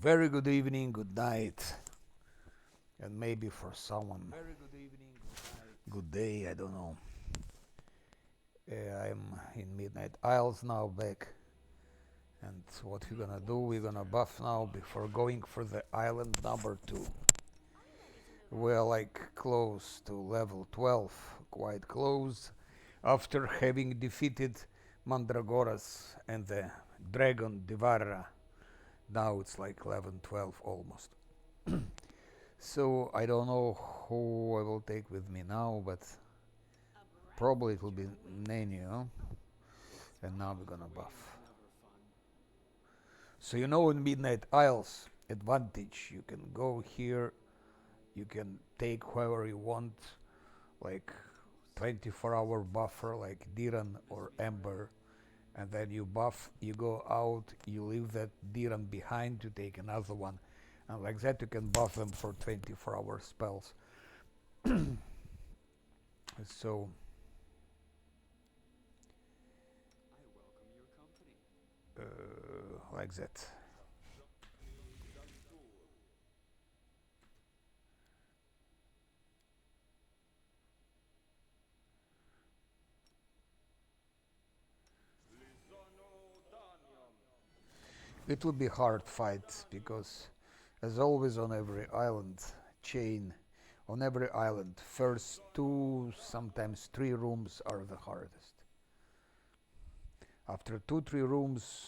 Very good evening, good night, and maybe for someone, good day, I don't know. I'm in Midnight Isles now, back, and what we're gonna do, we're gonna buff now before going for the island number 2. We're like close to level 12, quite close, after having defeated Mandragoras and the dragon Devara. Now it's like 11, 12 almost. So I don't know who I will take with me now, but probably it will be Nenio. And now we're gonna buff. So you know in Midnight Isles advantage, you can go here, you can take whoever you want, like 24-hour buffer like Diran or Ember, and then you buff, you go out, you leave that Diran behind to take another one, and like that you can buff them for 24-hour spells. So like that. It will be hard fight because, as always on every island chain, on every island, first 2, sometimes 3 rooms are the hardest. After 2, 3 rooms,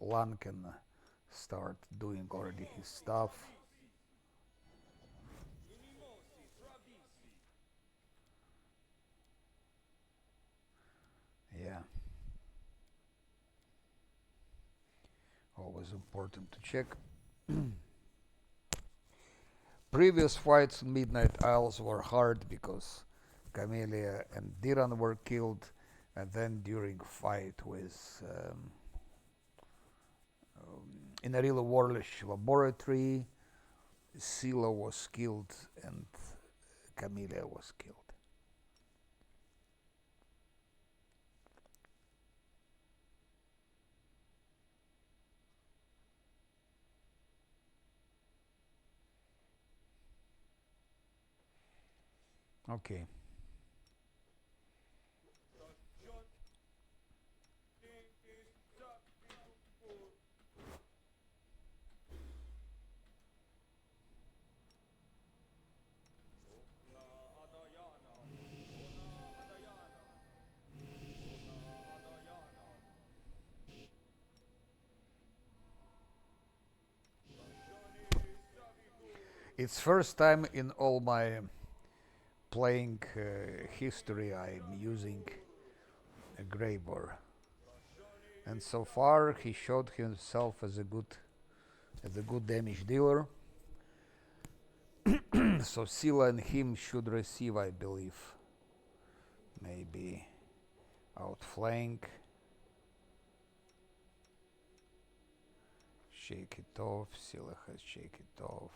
Lan can start doing already his stuff. Yeah, always important to check. Previous fights in Midnight Isles were hard because Camellia and Diran were killed, and then during fight with in a real Warlish laboratory, Scylla was killed and Camellia was killed. Okay. It's first time in all my playing history I'm using a Greybor. And so far he showed himself as a good damage dealer. So Scylla and him should receive, I believe, maybe outflank. Shake it off. Scylla has shake it off.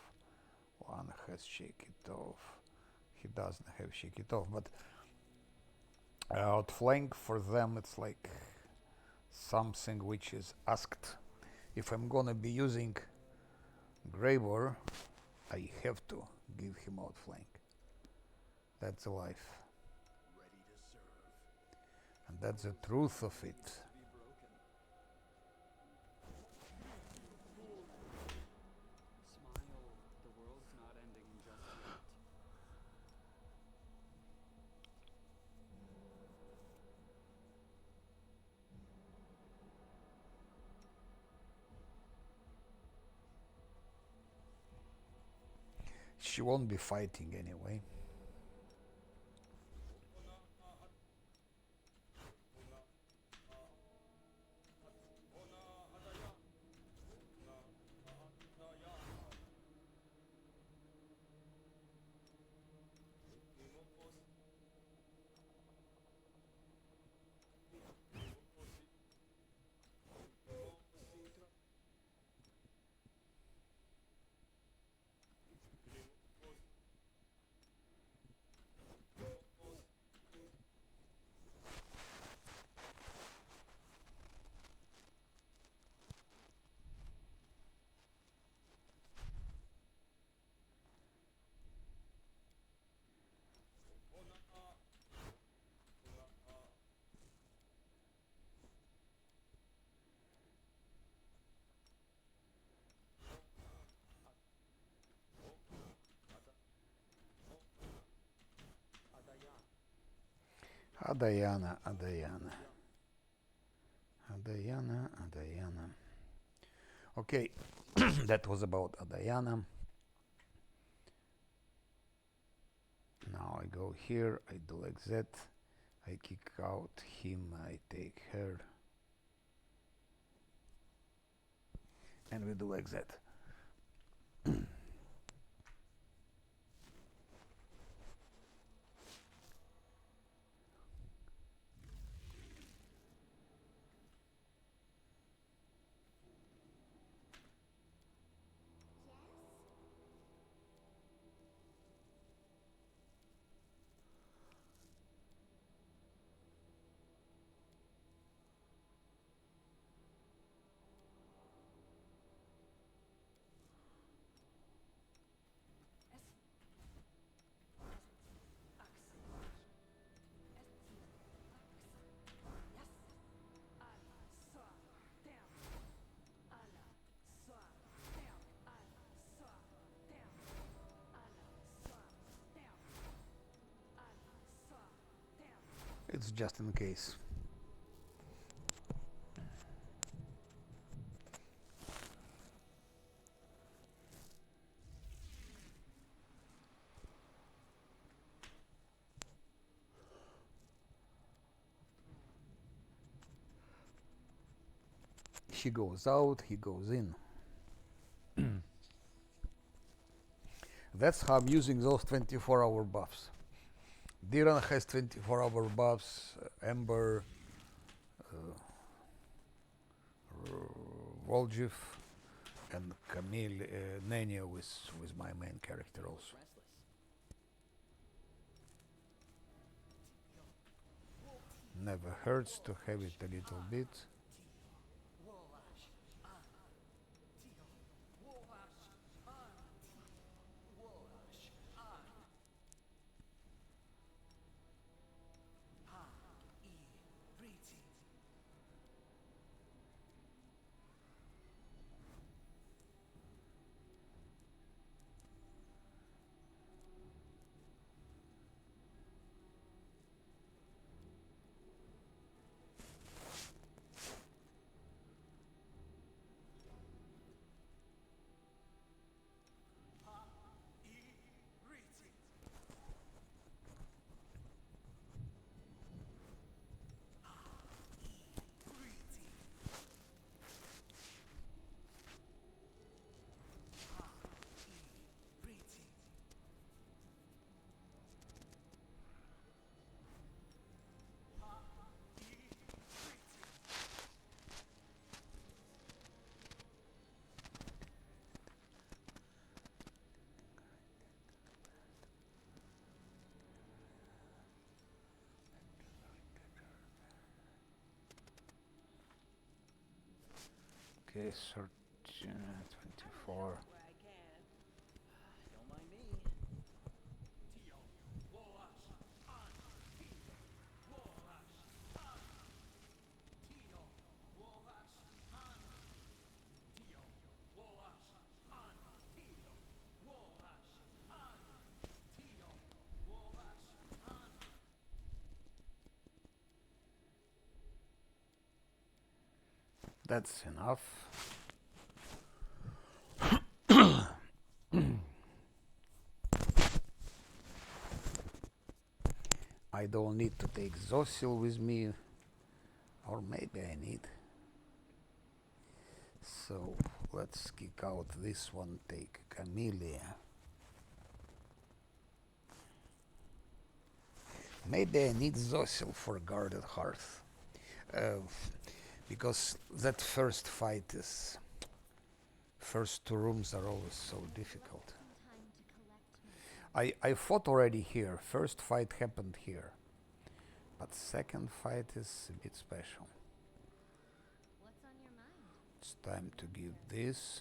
One has shake it off. He doesn't have shake it off, but outflank for them it's like something which is asked. If I'm gonna be using Greybor, I have to give him outflank. That's the life. And that's the truth of it. She won't be fighting anyway. Adayana, Adayana. Adayana, Adayana. Okay, that was about Adayana. Now I go here, I do like that. I kick out him, I take her. And we do like that. It's just in case. She goes out, he goes in. That's how I'm using those 24-hour buffs. Diran has 24-hour buffs, Ember, Voljif, and Camille, Nania with my main character also. Never hurts to have it a little bit. Okay, 13, 24. That's enough. I don't need to take Zosil with me, or maybe I need. So let's kick out this one, take Camellia. Maybe I need Zosil for Guarded Hearth. Because that first fight is... First two rooms are always so difficult. I fought already here. First fight happened here. But second fight is a bit special. What's on your mind? It's time to give this.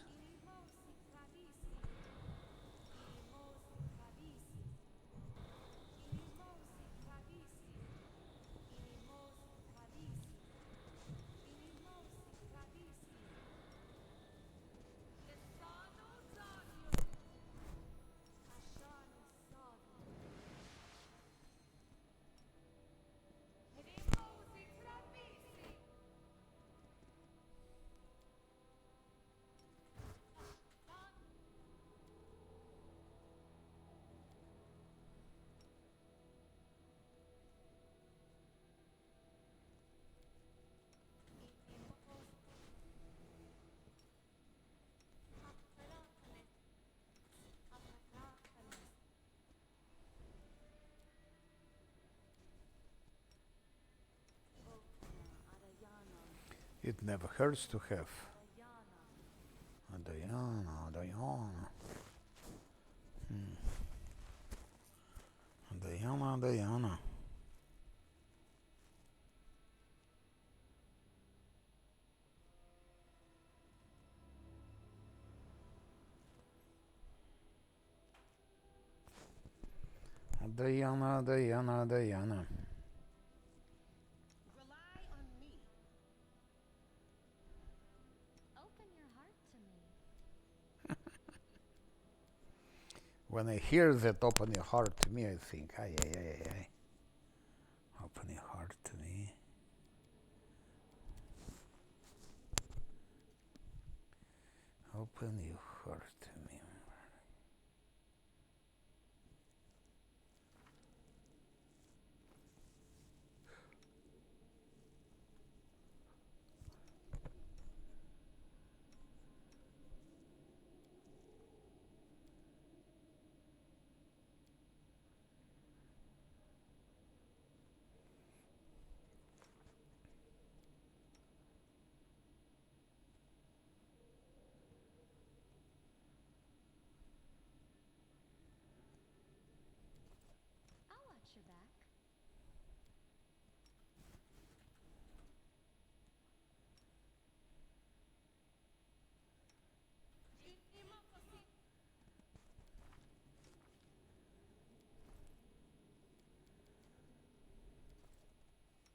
It never hurts to have a Diana, Diana. Diana, Diana. Diana, Diana, Diana. Rely on me. Open your heart to me. When I hear that open your heart to me, I think, ay, ay, ay, ay, ay. Open your heart to me. Open your heart to me. I'll watch your back.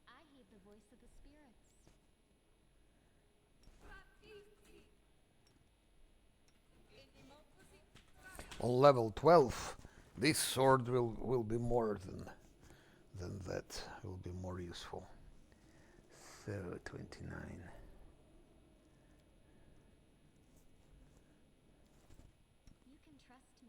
I heed the voice of the spirits. On level 12, this sword will be more than that. Will be more useful. So 29. You can trust me.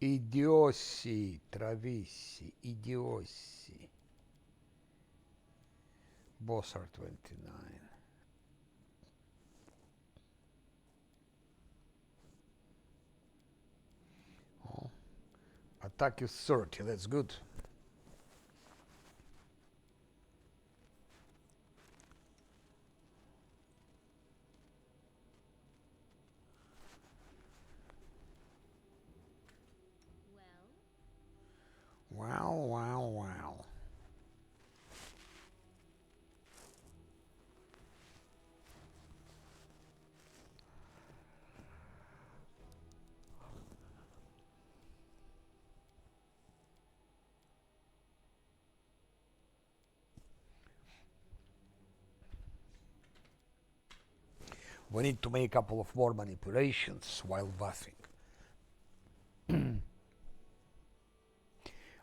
Idiosi, Travissi, Idiosi. Boss are 29. Oh. Attack is 30, that's good. Well, Wow, wow, wow. We need to make a couple of more manipulations while buffing.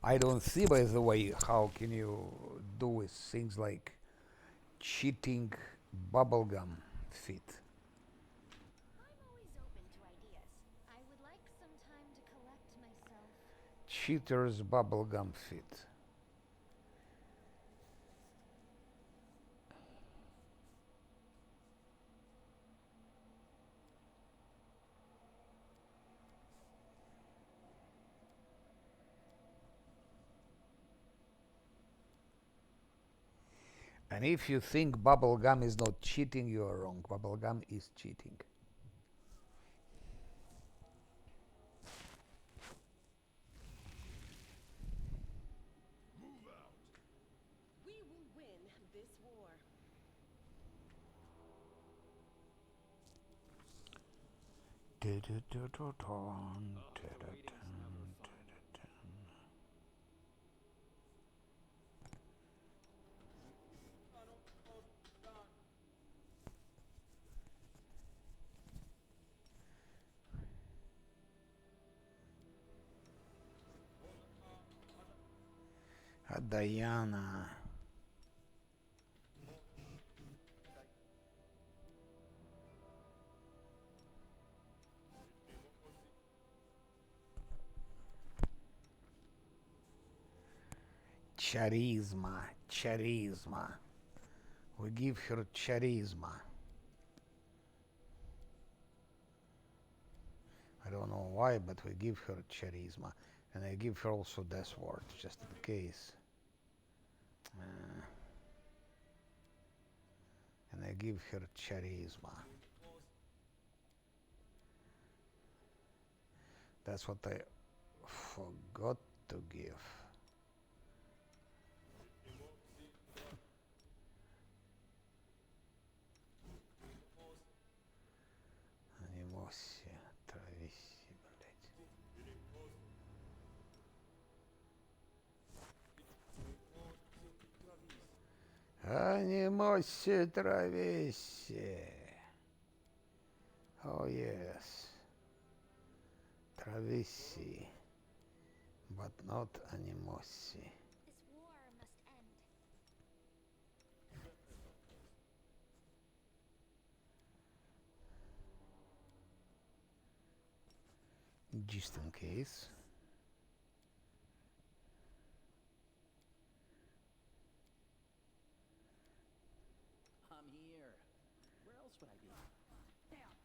I don't see, by the way, how can you do with things like cheating bubblegum fit. I'm always open to ideas. I would like some time to collect myself. Cheater's bubblegum fit. And if you think bubblegum is not cheating, you are wrong. Bubblegum is cheating. We will win this war. Diana. Charisma, charisma. We give her charisma. I don't know why, but we give her charisma. And I give her also death ward, just in case. And I give her charisma. That's what I forgot to give. Анимосия, трависи, блять. Анимосия, трависи. Oh yes. Travisi, but not animosity. This war must end. Just in case. I'm here. Where else would I be? Damn.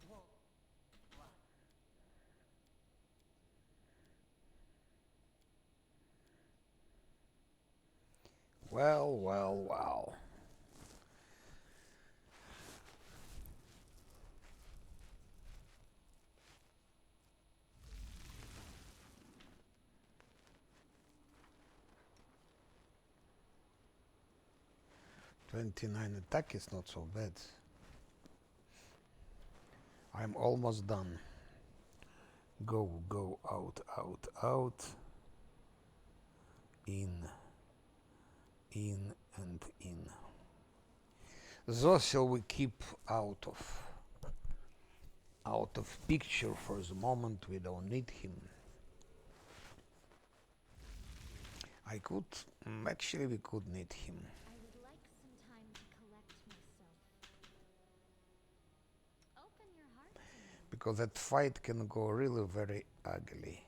Whoa. Well, well, well. $29 attack is not so bad. I'm almost done. Go, go, out, out, out. In, and in. Zosil we keep out of picture for the moment. We don't need him. I could, actually we could need him. I would like some time to collect myself. Open your heart to me. Because that fight can go really very ugly.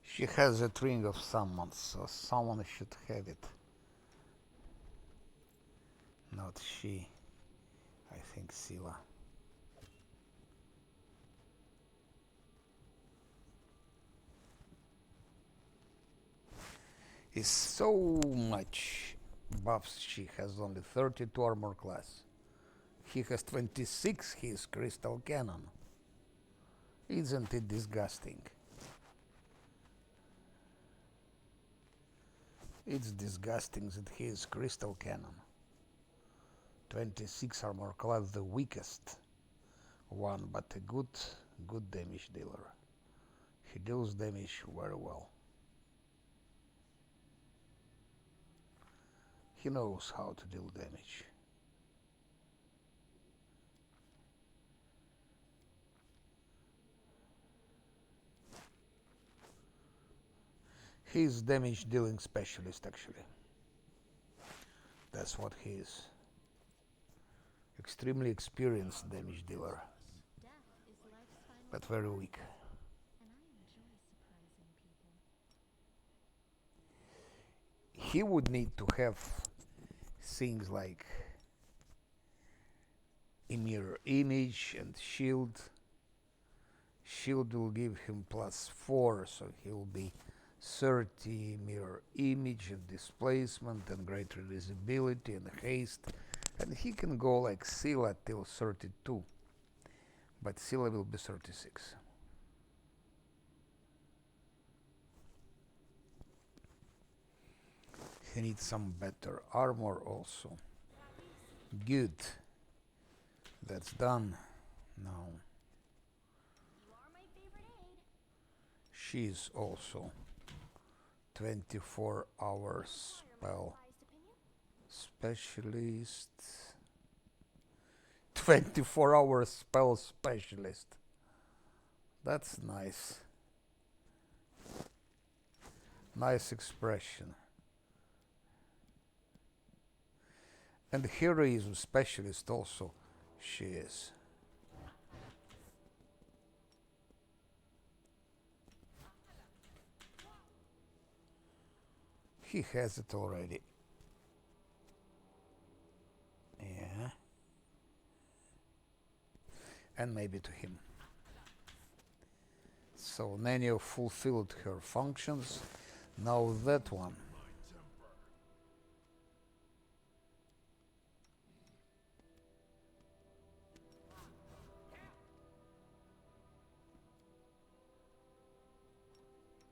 She has a ring of summons, so someone should have it. Not she. I think Sila. Is so much buffs. She has only 32 armor class. He has 26, he is crystal cannon. Isn't it disgusting? It's disgusting that he is crystal cannon. 26 armor class, the weakest one, but a good damage dealer. He deals damage very well. He knows how to deal damage. He's damage dealing specialist actually. That's what he is. Extremely experienced damage dealer, Death is life's final but very weak. and I enjoy surprising people. He would need to have things like a mirror image and shield. Shield will give him +4, so he'll be 30 mirror image and displacement and greater visibility and haste. And he can go like Scylla till 32, but Scylla will be 36. He needs some better armor also. Good. That's done. Now You are my favorite aid. she's also 24 hours spell specialist. 24 hour spell specialist. That's nice. Nice expression. And heroism specialist also she is. He has it already. Yeah. And maybe to him. So Nanya fulfilled her functions. Now that one.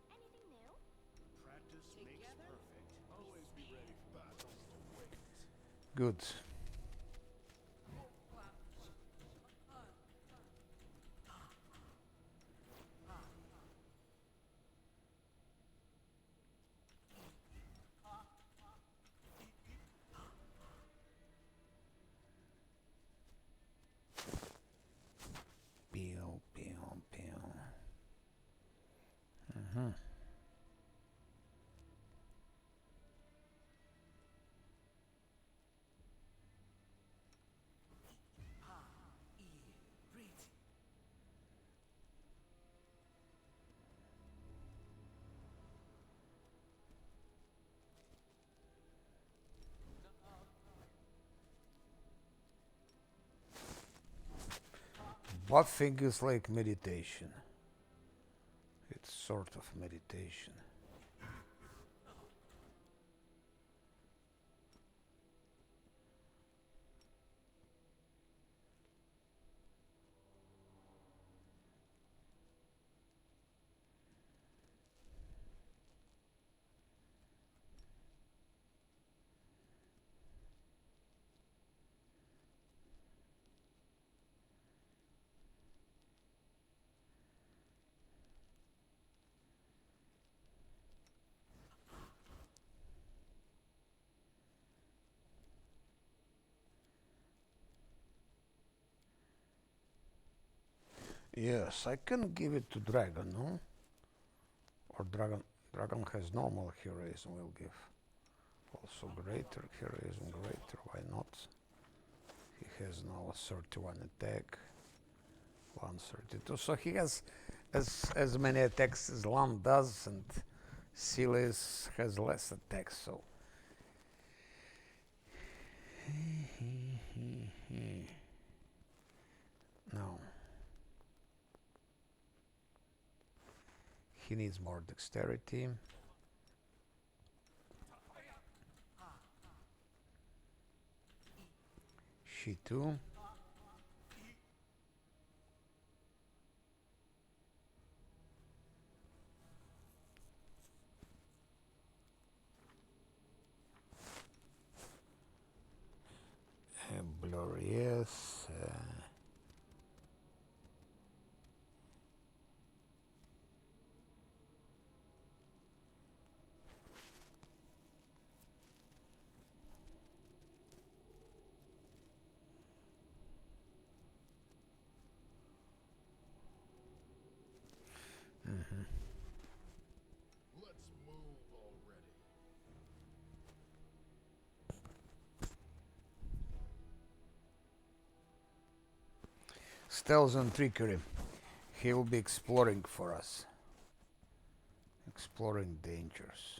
Anything new? Practice makes Together? perfect. Always be ready for battles await. Good. Pew, pew, pew. Buffing is like meditation. It's sort of meditation. Yes, I can give it to Dragon, no? Or Dragon has normal heroism, we'll give. Also greater heroism, greater, why not? He has now a 31 attack, 132. So he has as many attacks as Lam does, and Silas has less attacks, so. No. He needs more dexterity. She too. Blur, yes. Let's move already. Stealth and trickery. He will be exploring for us. Exploring dangers.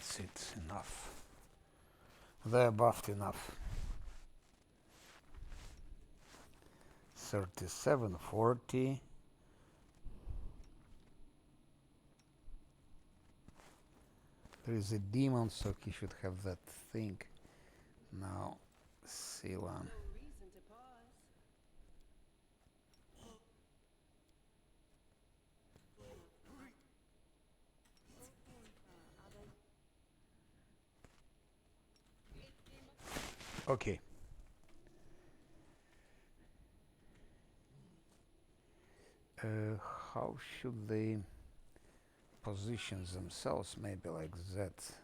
That's it. Enough. They're buffed enough. 37, 40. There is a demon, so he should have that thing. Now, Silan. No reason to pause. Okay. How should they position themselves? Maybe like that.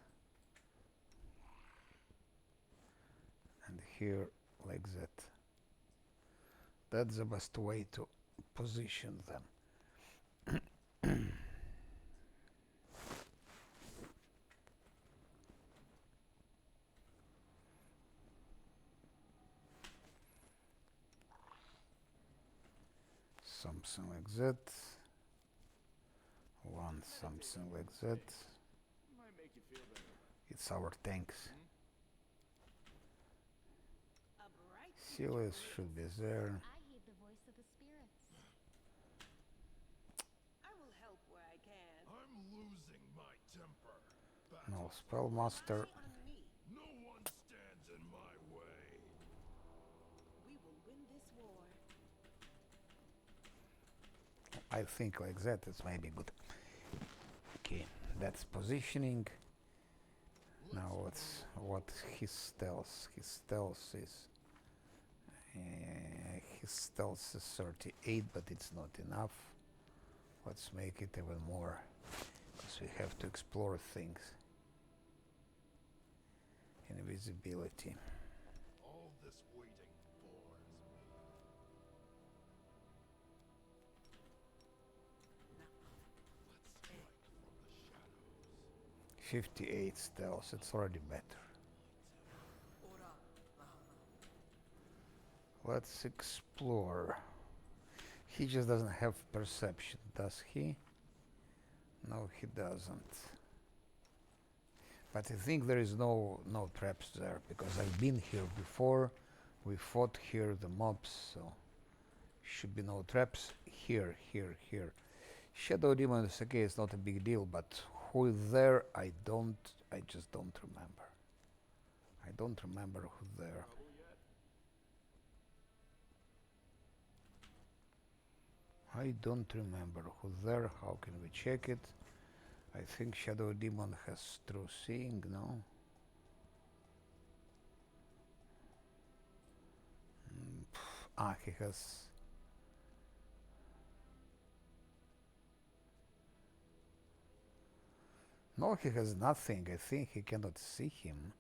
And here, like that. That's the best way to position them. Something like that. One something like that. Might make you feel better. It's our tanks. A bright Silas should be there. I heed the voice of the spirits. I will help where I can. I'm losing my temper. No Battle's spellmaster. Rely on me. no one stands in my way. We will win this war. I think like that is maybe good. Okay, that's positioning. Now what his stealth? His stealth is 38, but it's not enough. Let's make it even more, because we have to explore things. Invisibility. All this waiting bores me. 58 stealth. It's already better. Let's explore. He just doesn't have perception, does he? No, he doesn't. But I think there is no traps there, because I've been here before. We fought here the mobs, so should be no traps. Here. Shadow Demon is okay, it's not a big deal, but who is there? I just don't remember. I don't remember who's there. I don't remember who's there. How can we check it? I think Shadow Demon has true seeing, no? He has... No, he has nothing. I think he cannot see him.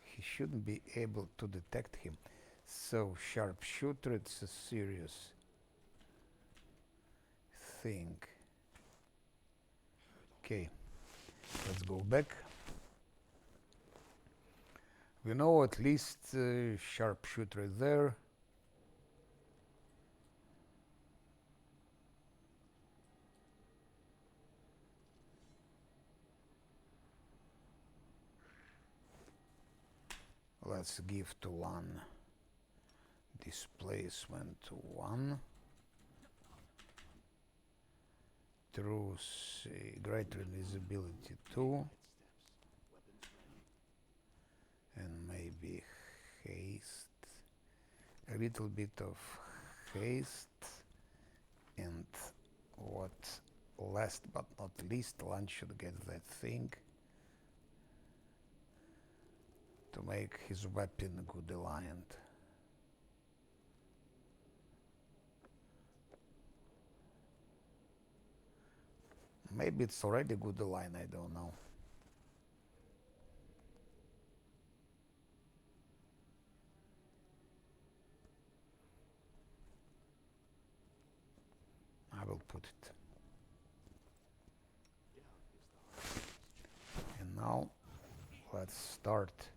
He shouldn't be able to detect him. So, sharpshooter, it's a serious thing. Okay, let's go back. We know at least sharpshooter is there. Let's give to 1 displacement to 1. True greater invisibility 2. And maybe haste. A little bit of haste. And what last but not least, Lan should get that thing to make his weapon good aligned. Maybe it's already good aligned, I don't know. I will put it. And now let's start.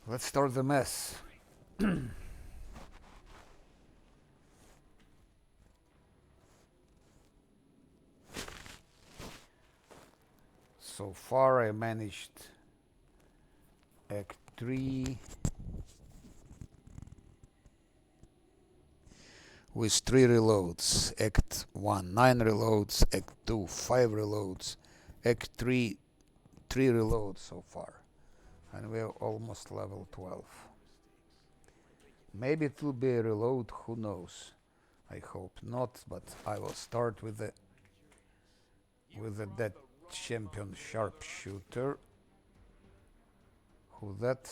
Let's start the mess. So far I managed Act 3 with 3 reloads. Act 1 9 reloads, Act 2 5 reloads, Act 3 3 reloads so far. And we're almost level 12. Maybe it will be a reload, who knows. I hope not, but I will start with the dead champion sharpshooter. Who that?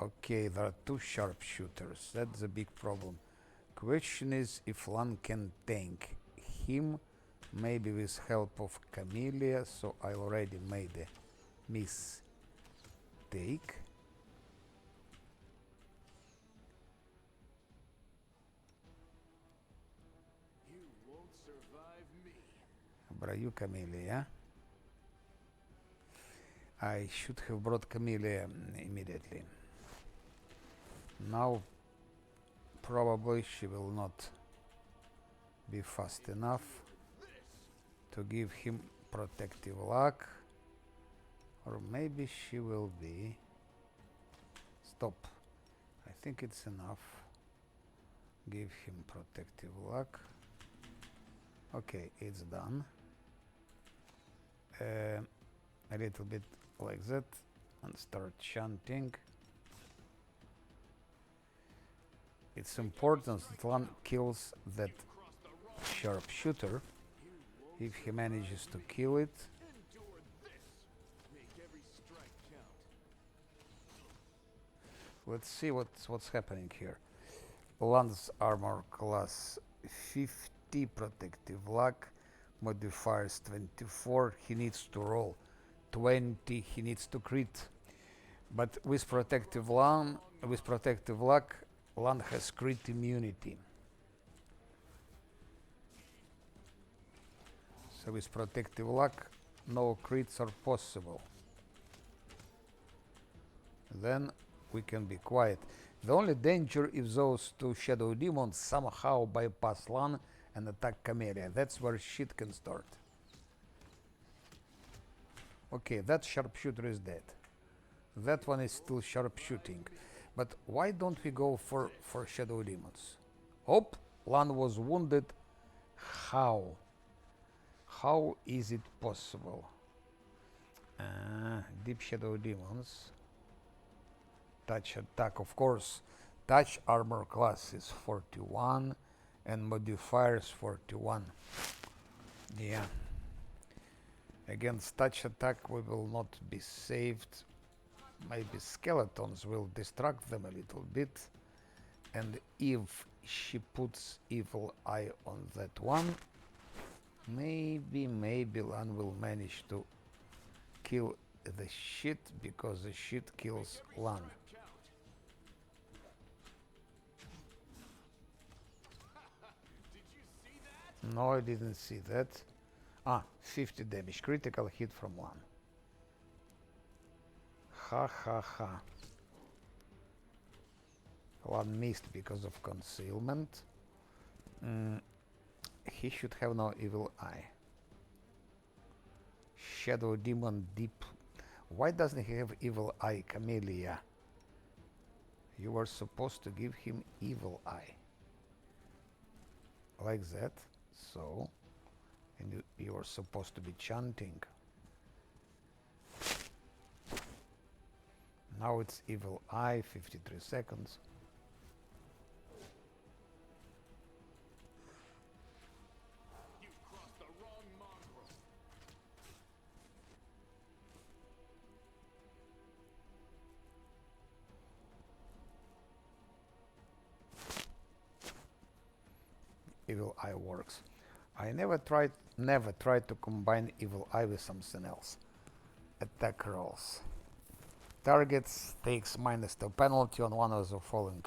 Okay, there are 2 sharpshooters. That's a big problem. Question is if Lan can tank him, maybe with help of Camellia, so I already made a mistake. You won't survive me. Bro, you Camellia. I should have brought Camellia immediately. Now probably she will not be fast enough to give him protective luck, or maybe she will be. Stop. I think it's enough. Give him protective luck. Okay, it's done. A little bit like that, and start chanting. It's important that one kills that sharpshooter. If he manages to kill it, Endure this. Make every strike count. let's see what's happening here. Lance armor class 50, protective luck, modifiers 24. He needs to roll 20. He needs to crit. But with protective luck, Lan has crit immunity. So with protective luck, no crits are possible. Then we can be quiet. The only danger is those 2 shadow demons somehow bypass Lan and attack Camellia. That's where shit can start. Okay, that sharpshooter is dead. That one is still sharpshooting. But why don't we go for shadow demons? Oh, Lan was wounded. How? How is it possible? Deep shadow demons. Touch attack, of course. Touch armor class is 41 and modifiers 41. Yeah. Against touch attack we will not be saved. Maybe skeletons will distract them a little bit. And if she puts evil eye on that one, maybe Lan will manage to kill the shit, because the shit kills Lan. No, I didn't see that. 50 damage, critical hit from Lan. Ha ha ha. Lan missed because of concealment. He should have no evil eye. Shadow demon deep. Why doesn't he have evil eye, Camellia? You were supposed to give him evil eye. Like that. So. And you are supposed to be chanting. Now it's evil eye, 53 seconds. Evil eye works. I never tried to combine evil eye with something else. Attack rolls. Targets takes -2 penalty on one of the following.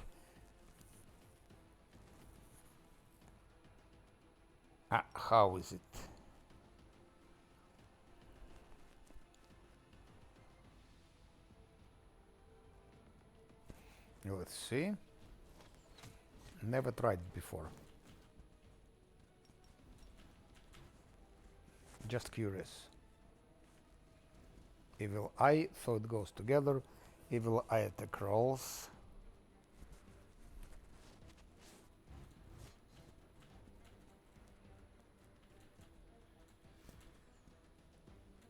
How is it? Let's see. Never tried before. Just curious. Evil Eye, so it goes together. Evil Eye attack rolls.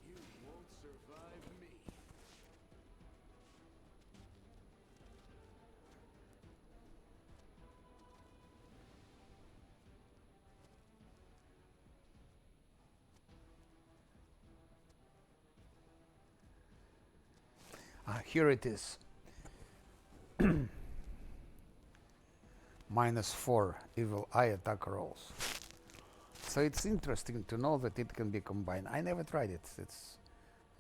You won't survive me. Here it is. -4 Evil Eye attack rolls. So it's interesting to know that it can be combined. I never tried it. It's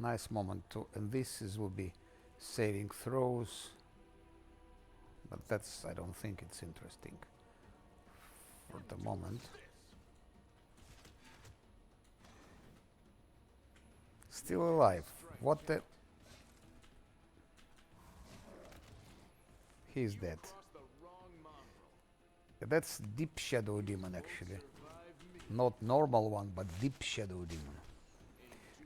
nice moment to, and this is will be saving throws, but that's, I don't think it's interesting for the moment. Still alive. What the? He's dead. Cross the wrong mongrel. That's Deep Shadow Demon actually. Survive me. Not normal one, but Deep Shadow Demon.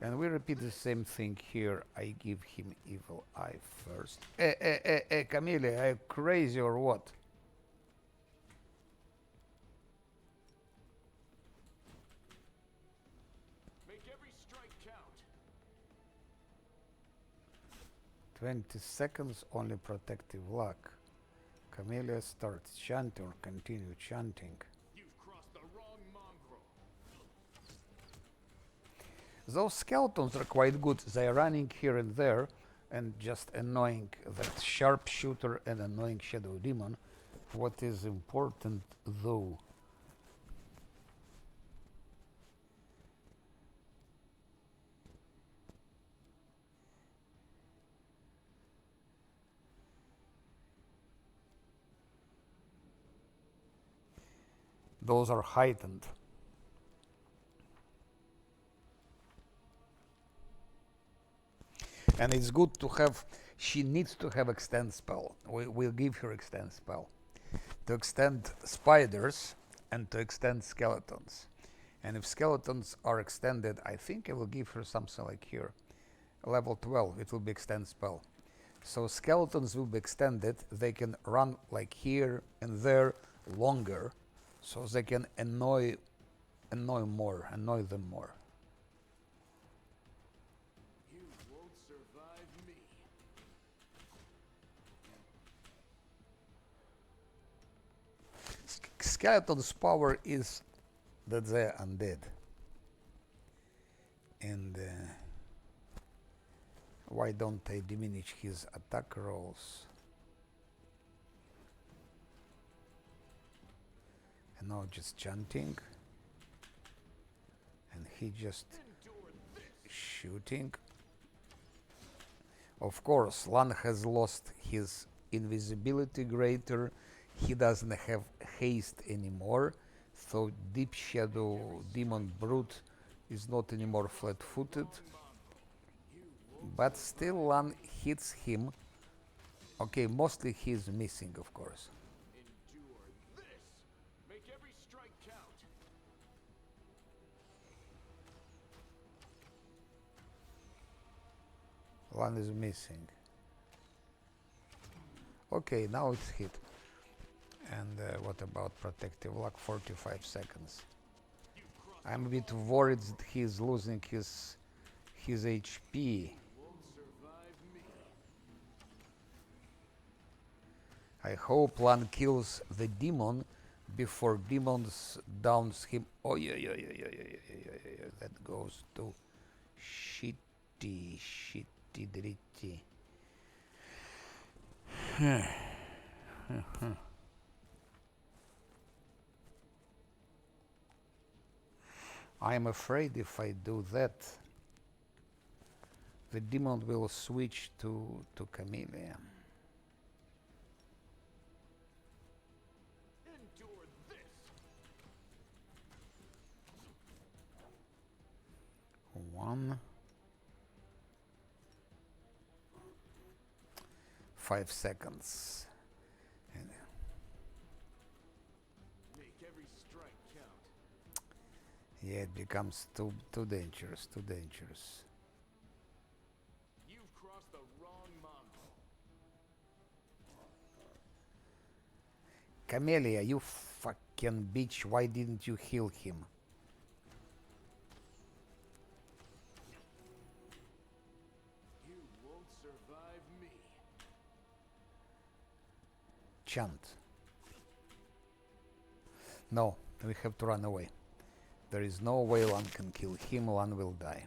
And we repeat the same thing here. I give him Evil Eye first. Camille, are you crazy or what? Make every strike count. 20 seconds, only protective luck. Camellia starts chanting or continue chanting. You've crossed the wrong mongrel. Those skeletons are quite good. They're running here and there and just annoying that sharpshooter and annoying shadow demon. What is important though, those are heightened. And it's good to have, she needs to have extend spell. We'll give her extend spell to extend spiders and to extend skeletons. And if skeletons are extended, I think I will give her something like here. Level 12, it will be extend spell. So skeletons will be extended, they can run like here and there longer, so they can annoy them more. You won't survive me. Skeleton's power is that they're undead. And why don't I diminish his attack rolls? And now just chanting. And he just Endure this. shooting. Of course, Lan has lost his invisibility greater. He doesn't have haste anymore. So Deep Shadow Demon Brute is not anymore flat-footed. But still Lan hits him. Okay, mostly he's missing, of course. Endure this. Make every strike count. One is missing. Okay, now it's hit. And what about protective luck? 45 seconds. I'm a bit worried that he's losing his HP. Won't survive me. I hope Lan kills the demon before demons downs him. Oh yeah, that goes to shitty dritty. I'm afraid if I do that, the demon will switch to Camellia. Endure this. 1, 5 seconds. And Make every strike count. yeah, it becomes too dangerous. Camellia, you fucking bitch, why didn't you heal him? You won't survive me. Chant. No, we have to run away. There is no way Lan can kill him, Lan will die.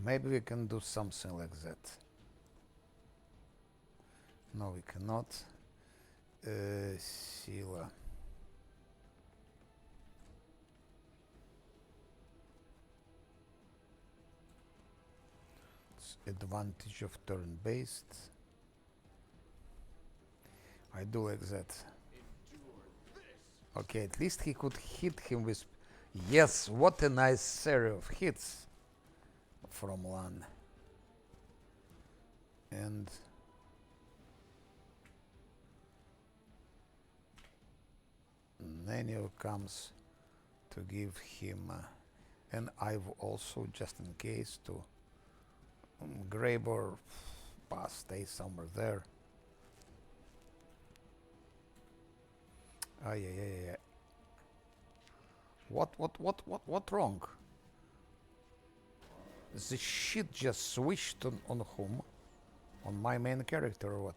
Maybe we can do something like that. No, we cannot. Sila. It's advantage of turn-based. I do like that. Okay, at least he could hit him with... Yes, what a nice series of hits from Lan. And... Nenio comes to give him an Ive also, just in case, to grab or pass, stay somewhere there. Ah, yeah. What wrong? The shit just switched on whom? On my main character or what?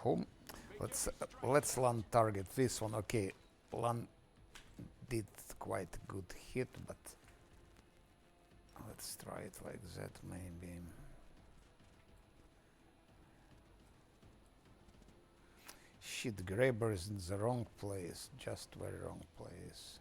Whom? Let's Lan target this one. Okay, Lan did quite a good hit, but let's try it like that maybe. Shit, Graber is in the wrong place, just very wrong place.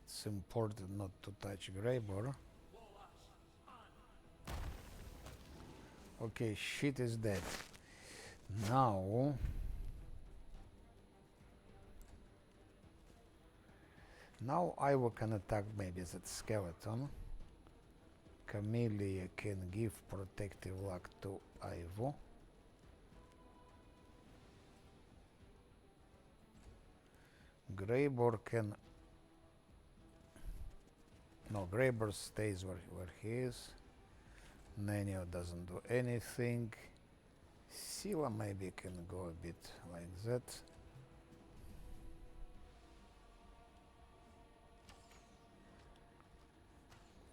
It's important not to touch Graber. Okay, shit is dead. Now Ivo can attack maybe that skeleton. Camellia can give protective luck to Ivo. Graber can... No, Graber stays where he is. Nenio doesn't do anything. Sila maybe can go a bit like that.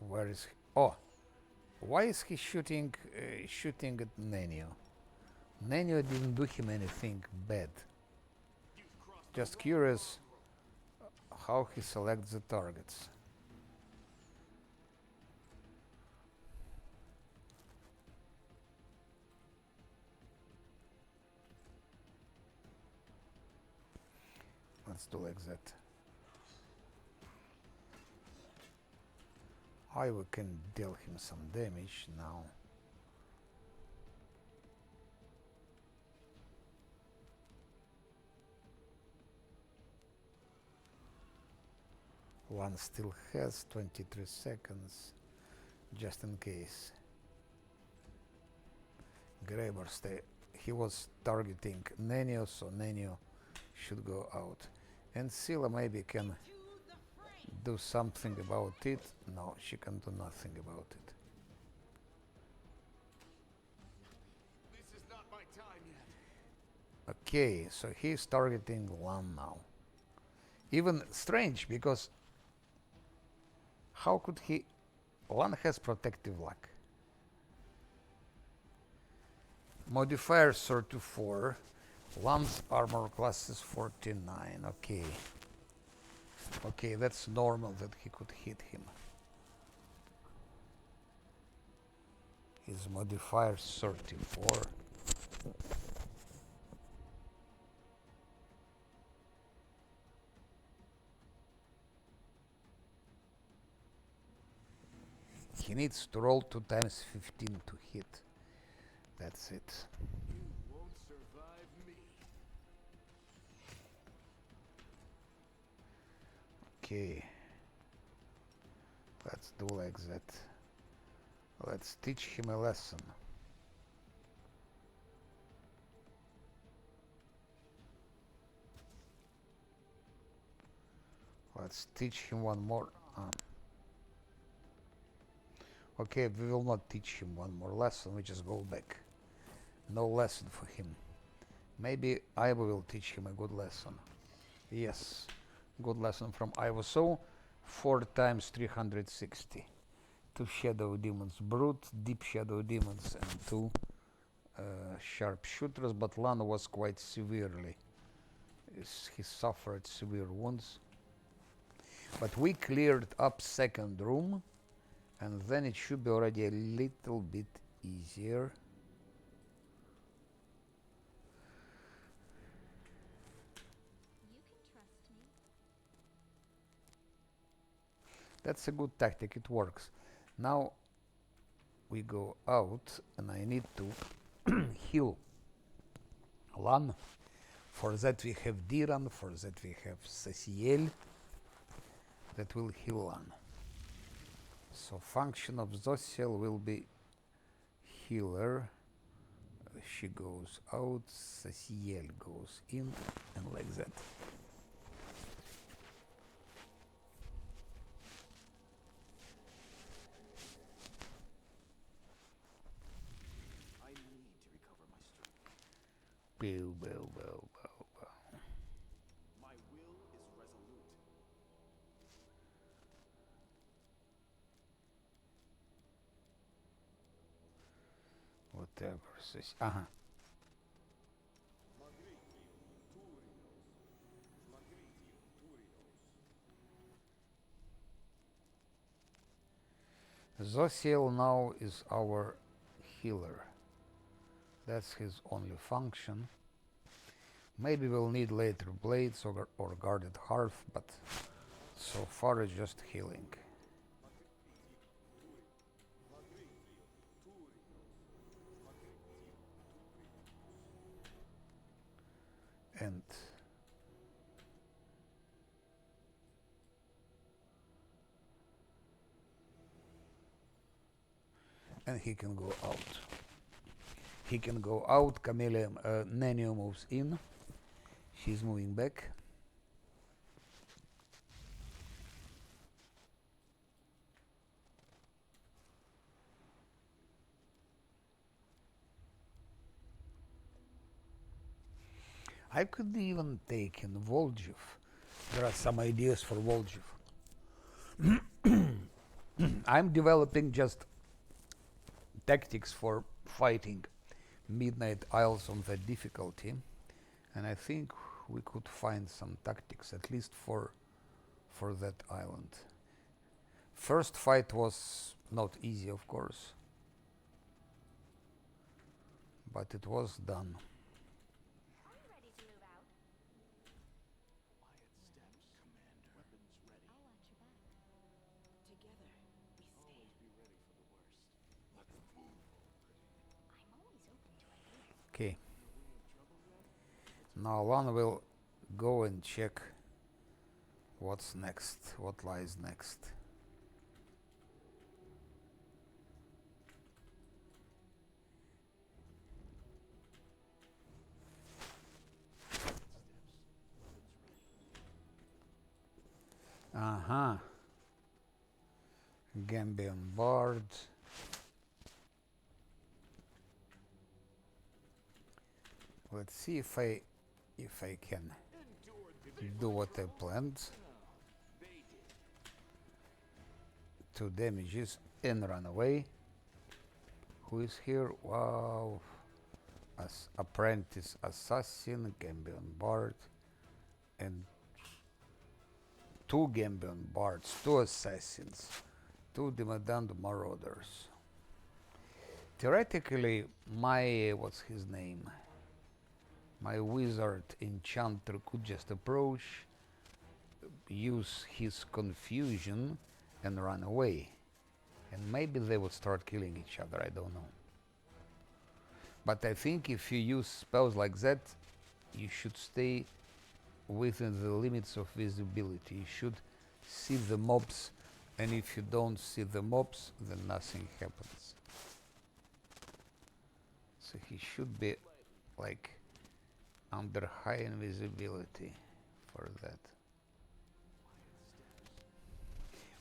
Where is he? Oh, why is he shooting at Nenio? Nenio didn't do him anything bad. Just curious how he selects the targets. Let's do like that. I can deal him some damage now. One still has 23 seconds, just in case. Graber stay. He was targeting Nenio, so Nenio should go out. And Sila maybe can do something about it. No, she can do nothing about it. This is not my time yet. Okay, so he's targeting Lan now. Even strange, because how could he... Lan has protective luck. Modifier 34. Lan's armor class is 49. Okay. Okay, that's normal that he could hit him. His modifier 34. He needs to roll 2 times 15 to hit. That's it. You won't survive me. Okay. Let's do like that. Let's teach him a lesson. Let's teach him one more. Okay, we will not teach him one more lesson. We just go back. No lesson for him. Maybe Ivo will teach him a good lesson. Yes, good lesson from Ivo. So, 4 times 360. 2 Shadow Demons Brute, Deep Shadow Demons, and 2 Sharpshooters. But Lana was quite severely. He suffered severe wounds. But we cleared up second room, and then it should be already a little bit easier. You can trust me. That's a good tactic, it works. Now we go out, and I need to heal Lan. For that we have Diran, for that we have Ceciel. That will heal Lan. So function of Zosiel will be healer. She goes out, Ceciel goes in, and like that. I need to recover my strength. Bow, bow, bow, bow, bow. My will is resolute. Whatever. Zosiel now is our healer. That's his only function. Maybe we'll need later blades or guarded hearth, but so far it's just healing. And he can go out. He can go out. Nenio moves in. She's moving back. I could even take in Voljiv. There are some ideas for Voljiv. I'm developing just tactics for fighting Midnight Isles on the difficulty, and I think we could find some tactics, at least for that island. First fight was not easy, of course, but it was done. Are you ready to move out? Quiet steps, Commander. Weapons ready. I'll watch your back. Together, we stand. Always be ready for the worst. Let's move. I'm always open to ideas. Okay. Now Lana will go and check what's next, what lies next. Gambian Bard. Let's see if I can do what I planned. 2 damages and run away. Who is here? Wow. Apprentice Assassin, Gambian Bard, and 2 Gambian Bards, 2 Assassins, 2 Dimmadand Marauders. Theoretically, my, what's his name? My wizard enchanter could just approach, use his confusion, and run away. And maybe they would start killing each other, I don't know. But I think if you use spells like that, you should stay within the limits of visibility. You should see the mobs, and if you don't see the mobs, then nothing happens. So he should be like under high invisibility for that.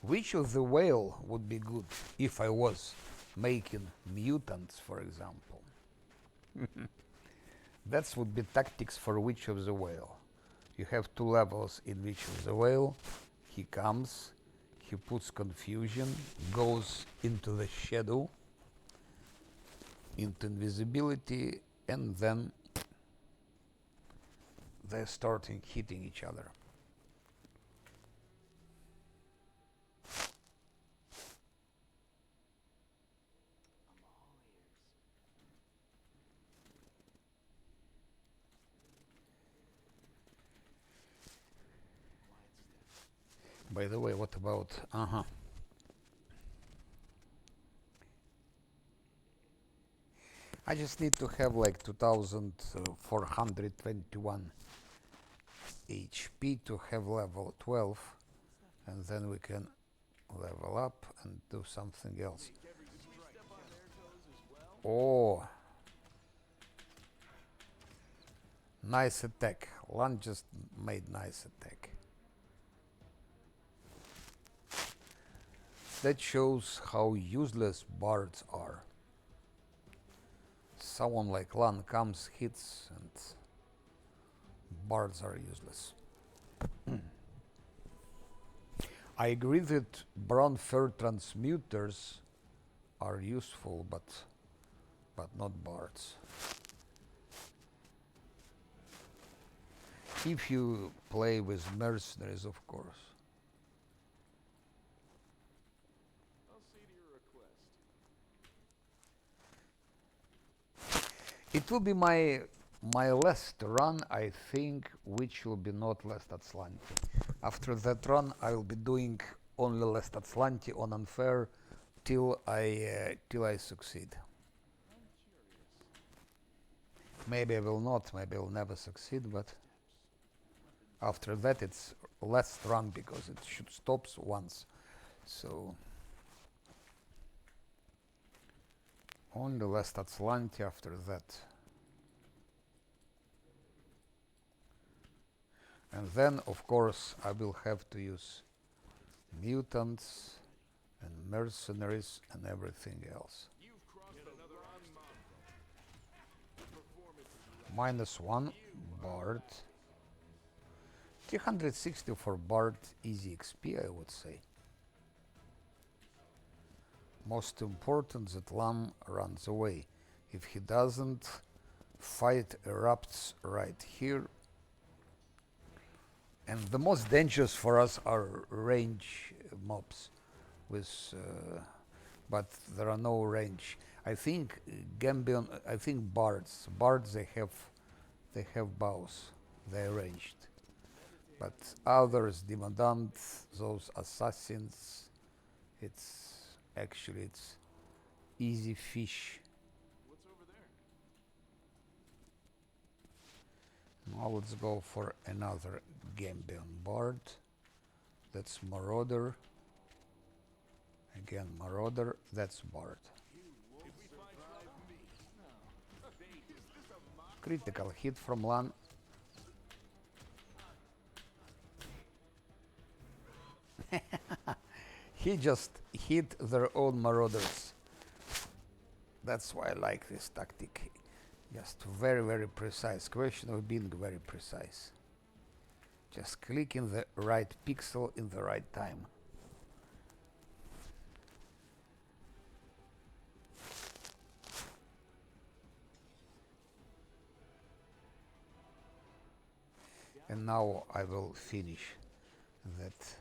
Which of the whale would be good if I was making mutants, for example? That would be tactics for Witch of the Whale. You have two levels in Witch of the Whale. He comes, he puts confusion, goes into the shadow, into invisibility, and then they're starting hitting each other. By the way, what about I just need to have like 2421 HP to have level 12, and then we can level up and do something else. Oh, nice attack. Lan just made nice attack. That shows how useless bards are. Someone like Lan comes, hits, and bards are useless. I agree that brown fur transmuters are useful, but not bards. If you play with mercenaries, of course. I'll see to your request. It will be my last run, I think, which will be not last Atlanti. After that run, I will be doing only last Atlanti on unfair till I succeed. Maybe I will not, maybe I will never succeed, but after that it's last run because it should stop once. So only last Atlanti after that. And then, of course, I will have to use mutants and mercenaries and everything else. -1 Bard. 360 for Bard, easy XP, I would say. Most important that Lam runs away. If he doesn't, fight erupts right here. And the most dangerous for us are range mobs, but there are no range. I think Gambion. I think bards. Bards they have bows. They're ranged. But others, Demodant, those assassins, it's easy fish. What's over there? Now let's go for another Gambion Bard. That's Marauder. Again Marauder, that's Bard. Critical hit from Lan. He just hit their own Marauders. That's why I like this tactic. Just very, very precise. Question of being very precise. Just clicking the right pixel in the right time. And now I will finish that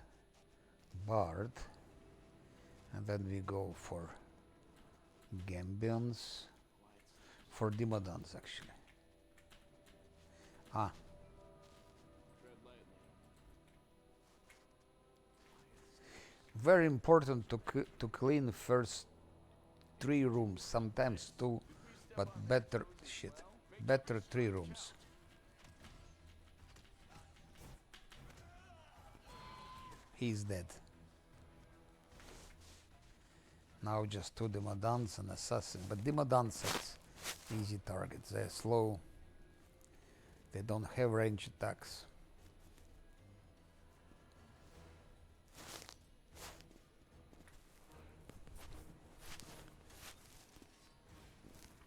Bard. And then we go for Gambions. For Demodons, actually. Very important to clean first 3 rooms, sometimes 2, but better shit. Better 3 rooms. He's dead. Now just 2 Demodans and assassin, but Demodans are easy targets. They're slow. They don't have range attacks.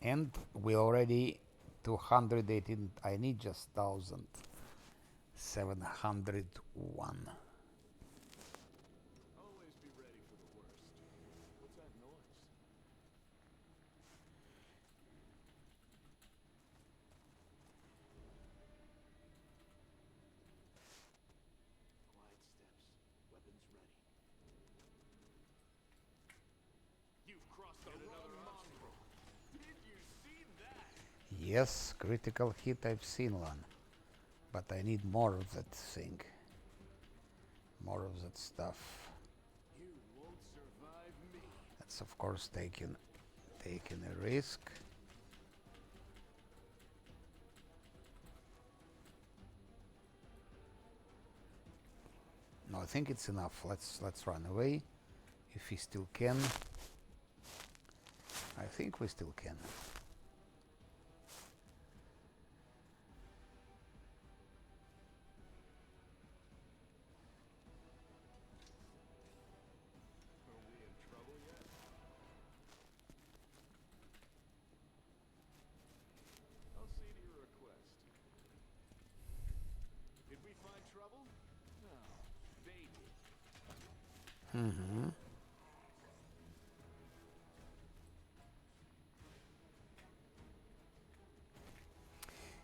And we already 218. I need just 1,701. Always be ready for the worst. What's that noise? Quiet steps. Weapons ready. You've crossed the wrong mongrel. Did you see that? Yes, critical hit, I've seen one. But I need more of that thing. More of that stuff. You won't survive me. That's of course taking a risk. No, I think it's enough. Let's run away. If we still can. I think we still can. Are we in trouble yet? I'll see to your request. Did we find trouble? No, they did. Mm-hmm.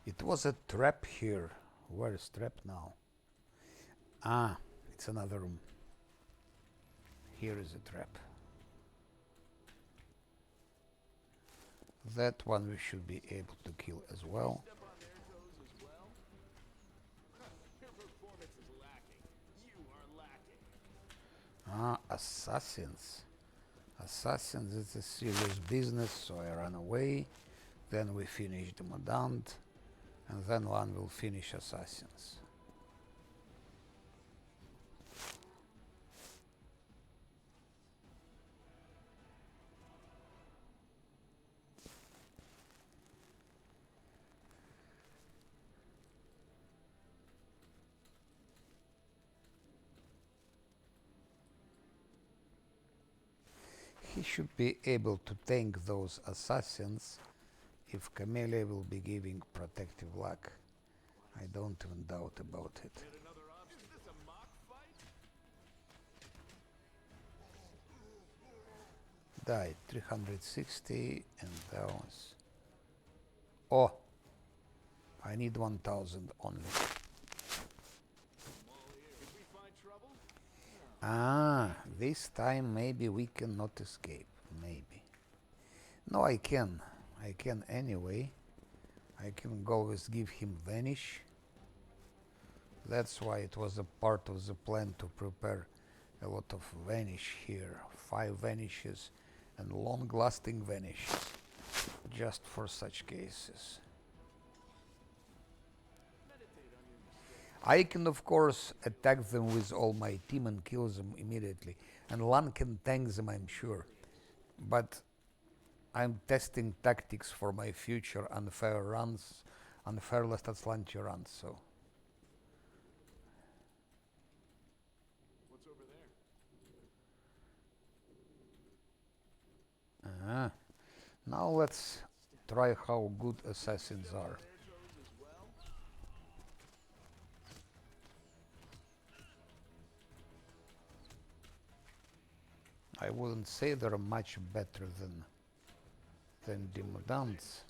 It was a trap here. Where is trap now? Ah, it's another room. Here is a trap. That one we should be able to kill as well. Step on their toes as well? Your performance is lacking. You are lacking. Ah, assassins. Assassins, it's a serious business, so I run away. Then we finish the Modant. And then one will finish assassins. He should be able to tank those assassins if Camellia will be giving protective luck. I don't even doubt about it. Yet another obstacle. Is this a mock fight? Died 360 and that was... Oh! I need 1,000 only. Did we find trouble? Ah, this time maybe we cannot escape. Maybe. No, I can. I can anyway. I can always give him vanish. That's why it was a part of the plan to prepare a lot of vanish here. 5 vanishes and long-lasting vanishes. Just for such cases. Meditate on your mistakes. I can of course attack them with all my team and kill them immediately. And Lan can tank them, I'm sure. But I'm testing tactics for my future unfair runs, unfair Last Atlantia runs, so. What's over there? Now let's try how good assassins are. Their toes as well? I wouldn't say they're much better than Demodants.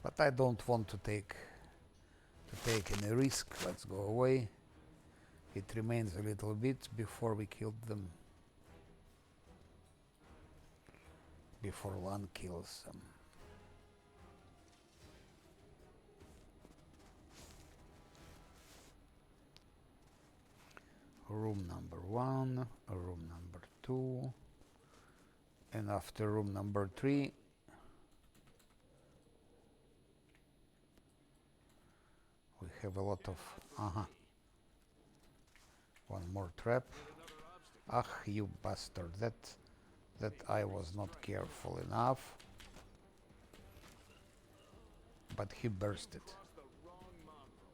But I don't want to take any risk. Let's go away. It remains a little bit before we killed them. Before one kills them. room number 1, room number 2, and after room number 3 we have a lot of one more trap. Ah, you bastard, that I was not careful enough, but he burst it. Crossed the wrong mongrel.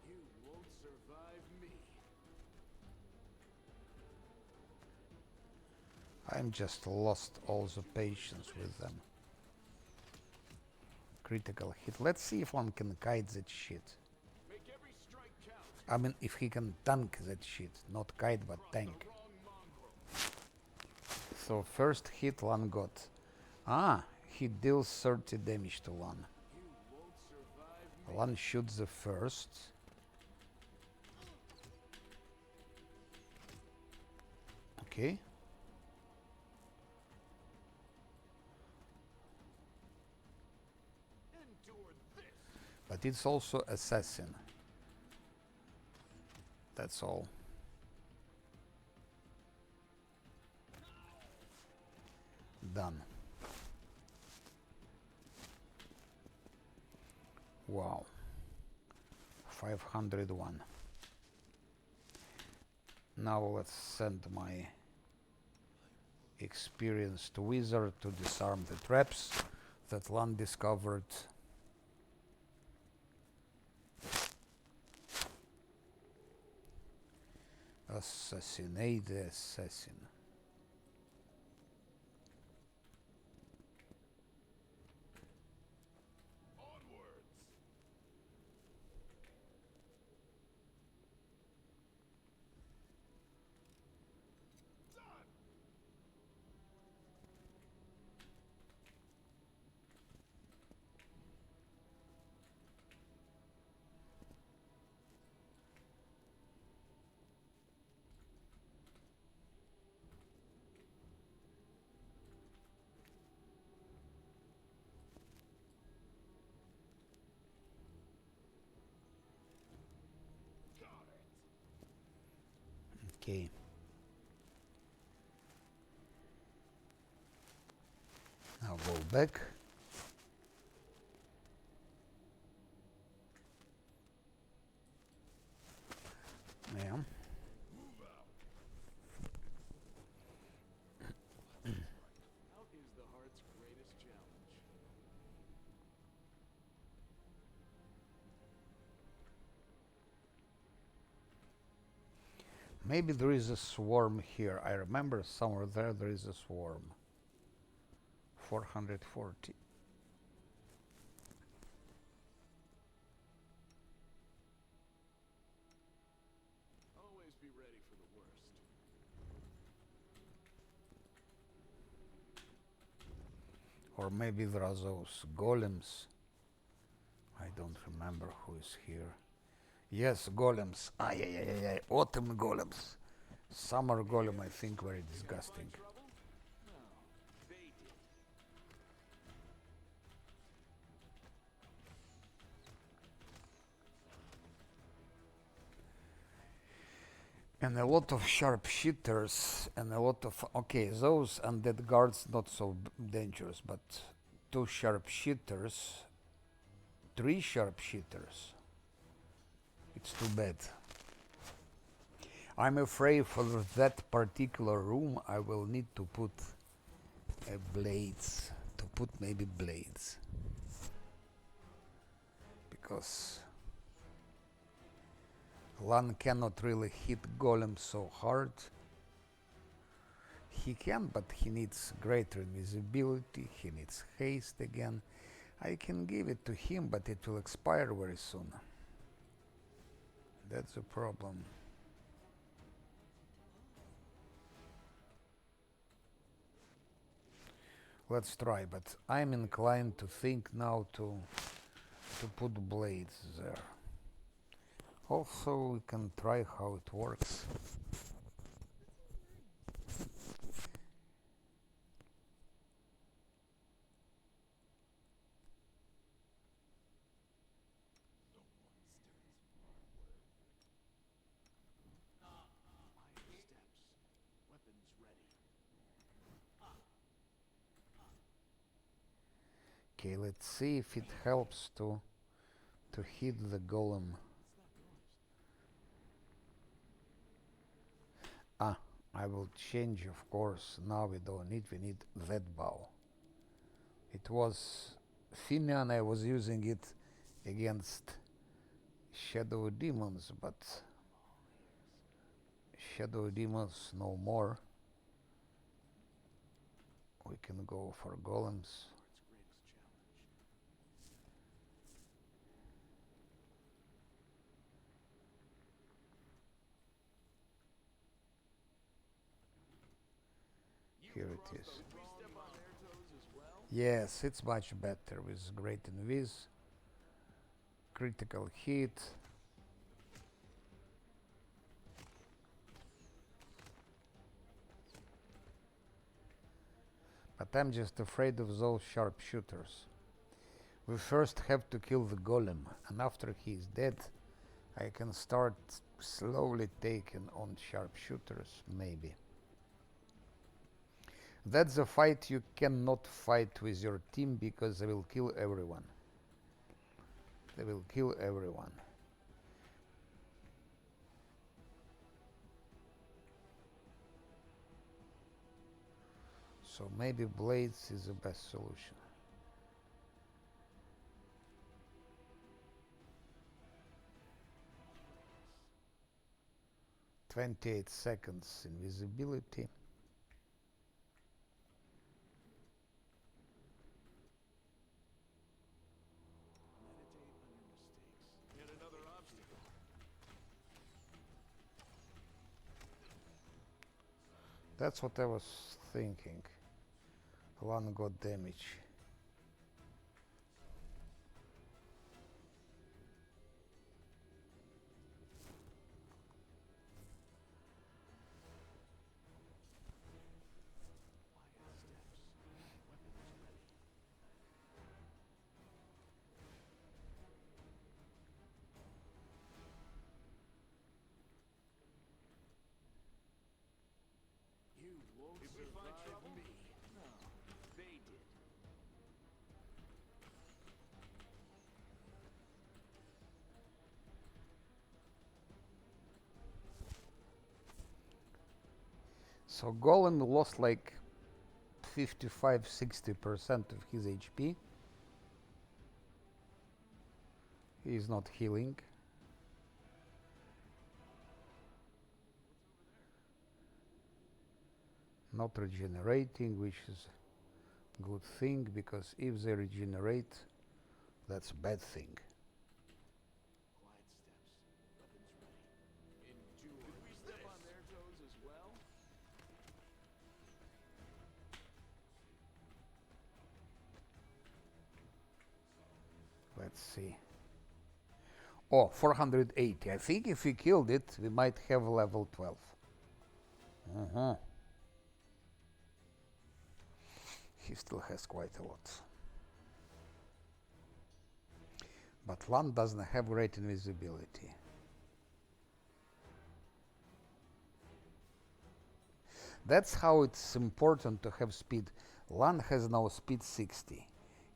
You won't survive me. I'm just lost all the patience with them. Critical hit. Let's see if one can kite that shit. Make every strike count. I mean, if he can tank that shit. Not kite, but tank. Wrong mongrel. So first hit Lan got. Ah, he deals 30 damage to Lan. You won't survive me. Lan shoots the first. Okay. Endure this. But it's also assassin. That's all. Done. Wow. 501. Now let's send my experienced wizard to disarm the traps that Lan discovered. Assassinate the assassin. Onwards. Done. Got it. Okay. Now go back. Yeah. Move out. Out is the heart's greatest challenge. Maybe there is a swarm here. I remember somewhere there is a swarm. 440. Always be ready for the worst. Or maybe there are those golems. I don't remember who is here. Yes, golems. Ah, yeah. Autumn golems. Summer golem, I think, very disgusting. Trouble? No, they did. And a lot of sharpshooters and a lot of... Okay, those undead guards not so dangerous, but 2 sharpshooters, 3 sharpshooters. It's too bad. I'm afraid for that particular room I will need to put blades. To put maybe blades. Because Lan cannot really hit golem so hard. He can, but he needs greater invisibility, he needs haste again. I can give it to him, but it will expire very soon. That's a problem. Let's try, but I'm inclined to think now to put blades there. Also, we can try how it works. Okay, let's see if it helps to hit the golem. Ah, I will change, of course. Now we don't need, we need that bow. It was Finian, I was using it against shadow demons, but shadow demons no more. We can go for golems. Here it is. Yes, it's much better with great invis, critical hit. But I'm just afraid of those sharpshooters. We first have to kill the golem, and after he is dead, I can start slowly taking on sharpshooters, maybe. That's a fight you cannot fight with your team because they will kill everyone. They will kill everyone. So maybe blades is the best solution. "28 seconds invisibility." Yet another obstacle. That's what I was thinking. One got damage. You won't Did we find survive trouble? me. No, they did. So Golem lost like 55-60% of his HP. He is not healing. Not regenerating, which is a good thing, because if they regenerate, that's a bad thing. Quiet steps, weapons ready. Endure. Did we step on their toes as well? Let's see. Oh, 480. I think if we killed it, we might have level 12. He still has quite a lot. But Lan doesn't have great invisibility. That's how it's important to have speed. Lan has now speed 60.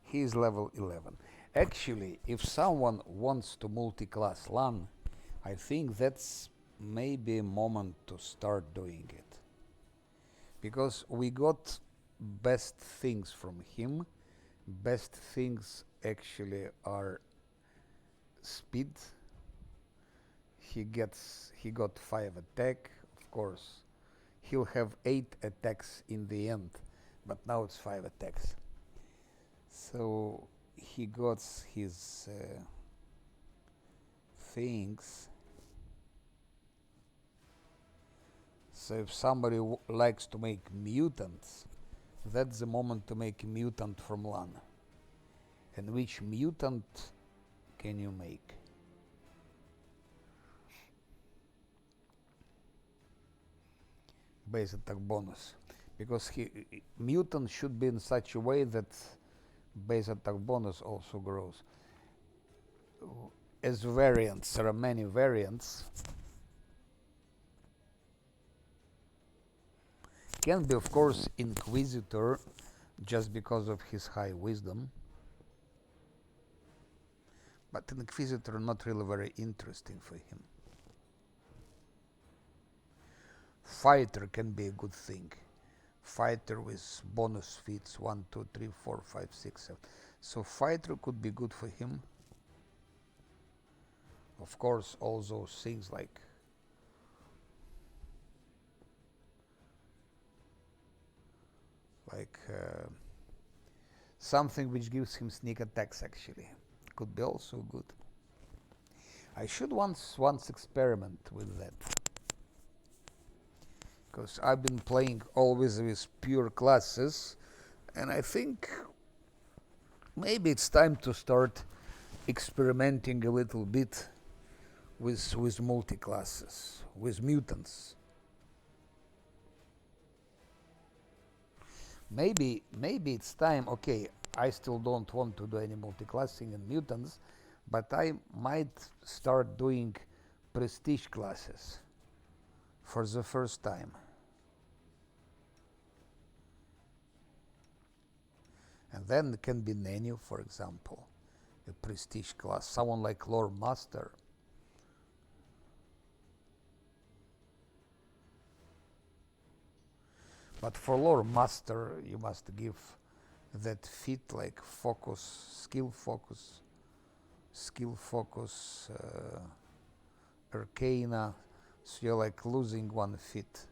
He is level 11. Actually, if someone wants to multi-class Lan, I think that's maybe a moment to start doing it. Because we got best things from him. Best things actually are speed. He got 5 attack, of course. He'll have 8 attacks in the end, but now it's 5 attacks. So he got his things. So if somebody likes to make mutants, that's the moment to make a mutant from Lan. And which mutant can you make? Base attack bonus. Because mutant should be in such a way that base attack bonus also grows. As variants, there are many variants. Can be, of course, Inquisitor, just because of his high wisdom. But Inquisitor not really very interesting for him. Fighter can be a good thing. Fighter with bonus feats 1, 2, 3, 4, 5, 6, 7. So fighter could be good for him. Of course, all those things like something which gives him sneak attacks actually could be also good. I should once experiment with that, because I've been playing always with pure classes, and I think maybe it's time to start experimenting a little bit with multi-classes, with mutants. Maybe it's time. Okay, I still don't want to do any multi-classing in mutants, but I might start doing prestige classes for the first time. And then it can be Nenu, for example, a prestige class, someone like Lore Master. But for Lore Master, you must give that fit like focus, skill focus, Arcana, so you're like losing one fit.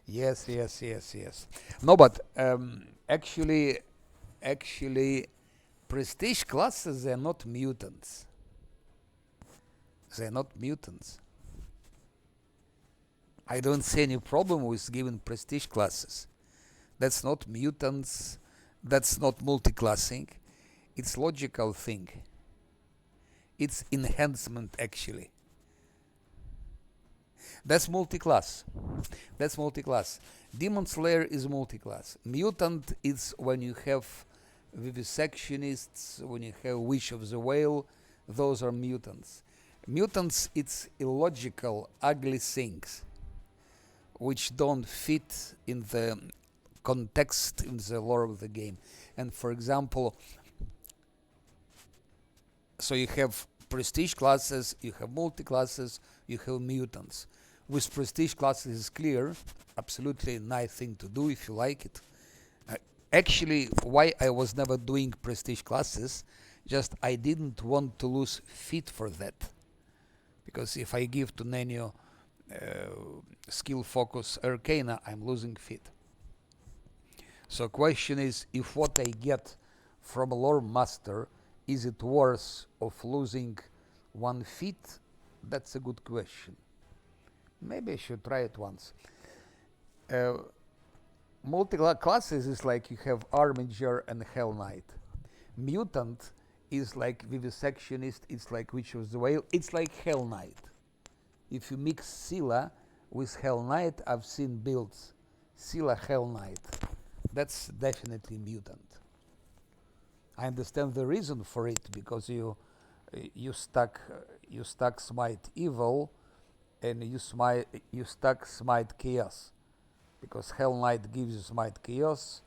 Yes. No, but actually, prestige classes, they're not mutants. They're not mutants. I don't see any problem with giving prestige classes. That's not mutants. That's not multi-classing. It's logical thing. It's enhancement actually. That's multi-class. Demon Slayer is multi-class. Mutant is when you have vivisectionists, when you have Wish of the Whale. Those are mutants. Mutants, it's illogical, ugly things which don't fit in the context, in the lore of the game. And for example, so you have prestige classes, you have multi-classes, you have mutants. With prestige classes is clear, absolutely nice thing to do if you like it. Actually, why I was never doing prestige classes, just I didn't want to lose fit for that. Because if I give to Nenio skill focus Arcana, I'm losing fit. So question is, if what I get from a lore master, is it worth of losing one fit? That's a good question. Maybe I should try it once. Multi-classes is like you have Armiger and Hell Knight. Mutant is like Vivisectionist, it's like Witch of the Whale, it's like Hell Knight. If you mix Scylla with Hell Knight, I've seen builds. Scylla Hell Knight. That's definitely mutant. I understand the reason for it, because you stack Smite Evil and you stack Smite Chaos, because Hell Knight gives you Smite Chaos,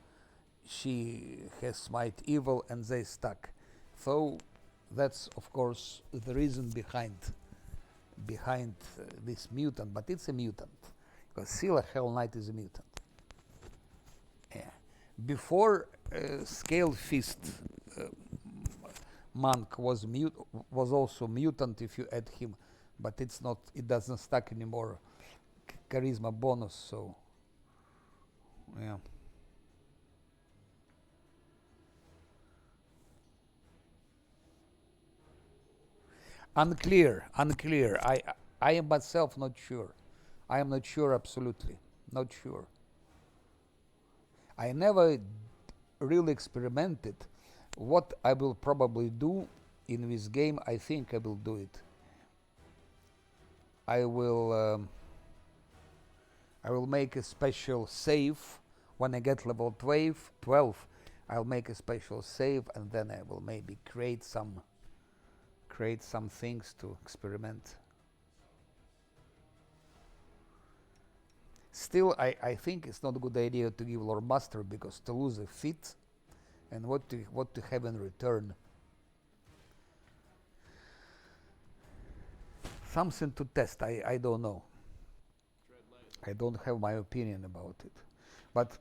she has Smite Evil, and they stack. So that's of course the reason behind this mutant, but it's a mutant because Scylla Hell Knight is a mutant. Yeah. Before Scale Fist monk was also mutant if you add him, but it's not. It doesn't stack anymore. Charisma bonus, so yeah. Unclear. I am myself not sure. I am not sure, absolutely not sure. I never really experimented. What I will probably do in this game, I think I will do it. I will make a special save when I get level 12. I'll make a special save, and then I will maybe create some things to experiment. Still, I think it's not a good idea to give Lore Master, because to lose a fit and what to have in return. Something to test. I don't know. I don't have my opinion about it. But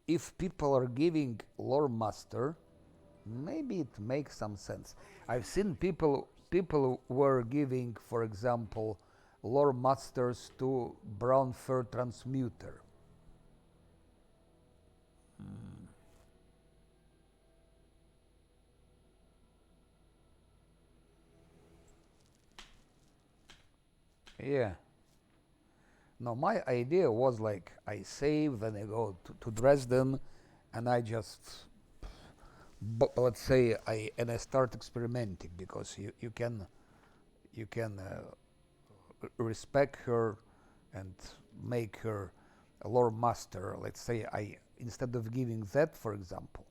if people are giving lore master, maybe it makes some sense. I've seen people were giving, for example, lore masters to brown fur transmuter. Yeah. No, my idea was like I save, then I go to Dresden, and I just, let's say I start experimenting because you can respect her and make her a lore master. Let's say I instead of giving that, for example,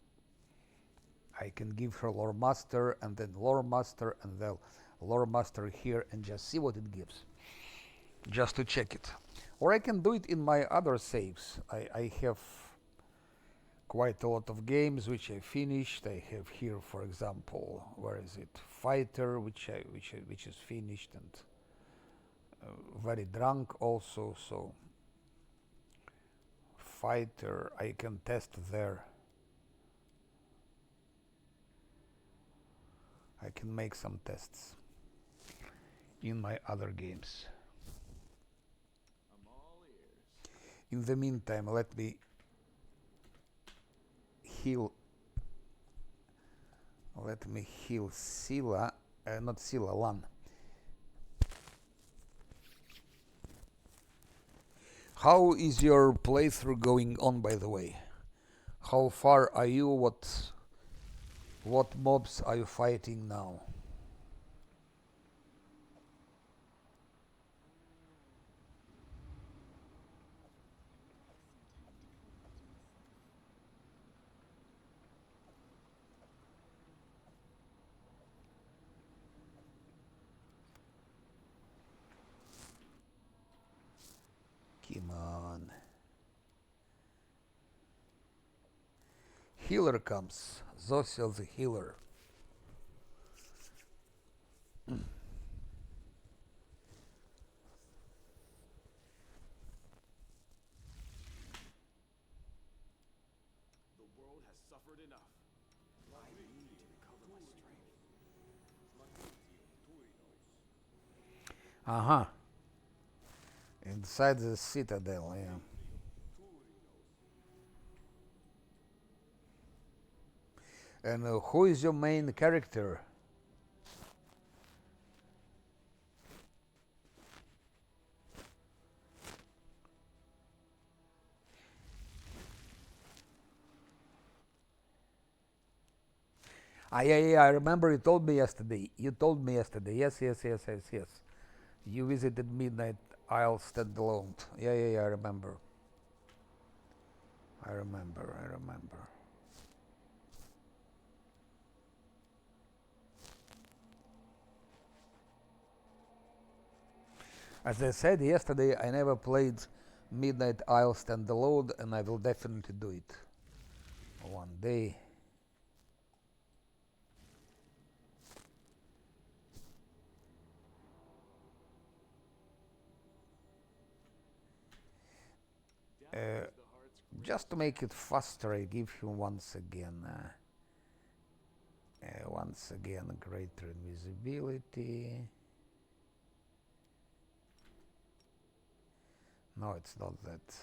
I can give her lore master and then lore master and then lore master here and just see what it gives, just to check it. Or I can do it in my other saves. I have quite a lot of games which I finished. I have here, for example, where is it? Fighter, which is finished, and very drunk also. So Fighter, I can test there. I can make some tests in my other games. I'm all ears. In the meantime, let me heal. Let me heal Sila, not Sila, Lan. How is your playthrough going on, by the way? How far are you? What mobs are you fighting now? Come on. Healer comes. Zosia the healer. The world has suffered enough. I need to recover my strength. Uh-huh. Inside the citadel, yeah. And who is your main character? Ah, yeah, I remember you told me yesterday. You told me yesterday. Yes. You visited Midnight Isle standalone. Yeah, I remember. I remember. As I said yesterday, I never played Midnight Isle standalone, and I will definitely do it one day. Just to make it faster, I give him once again greater invisibility. No, it's not that.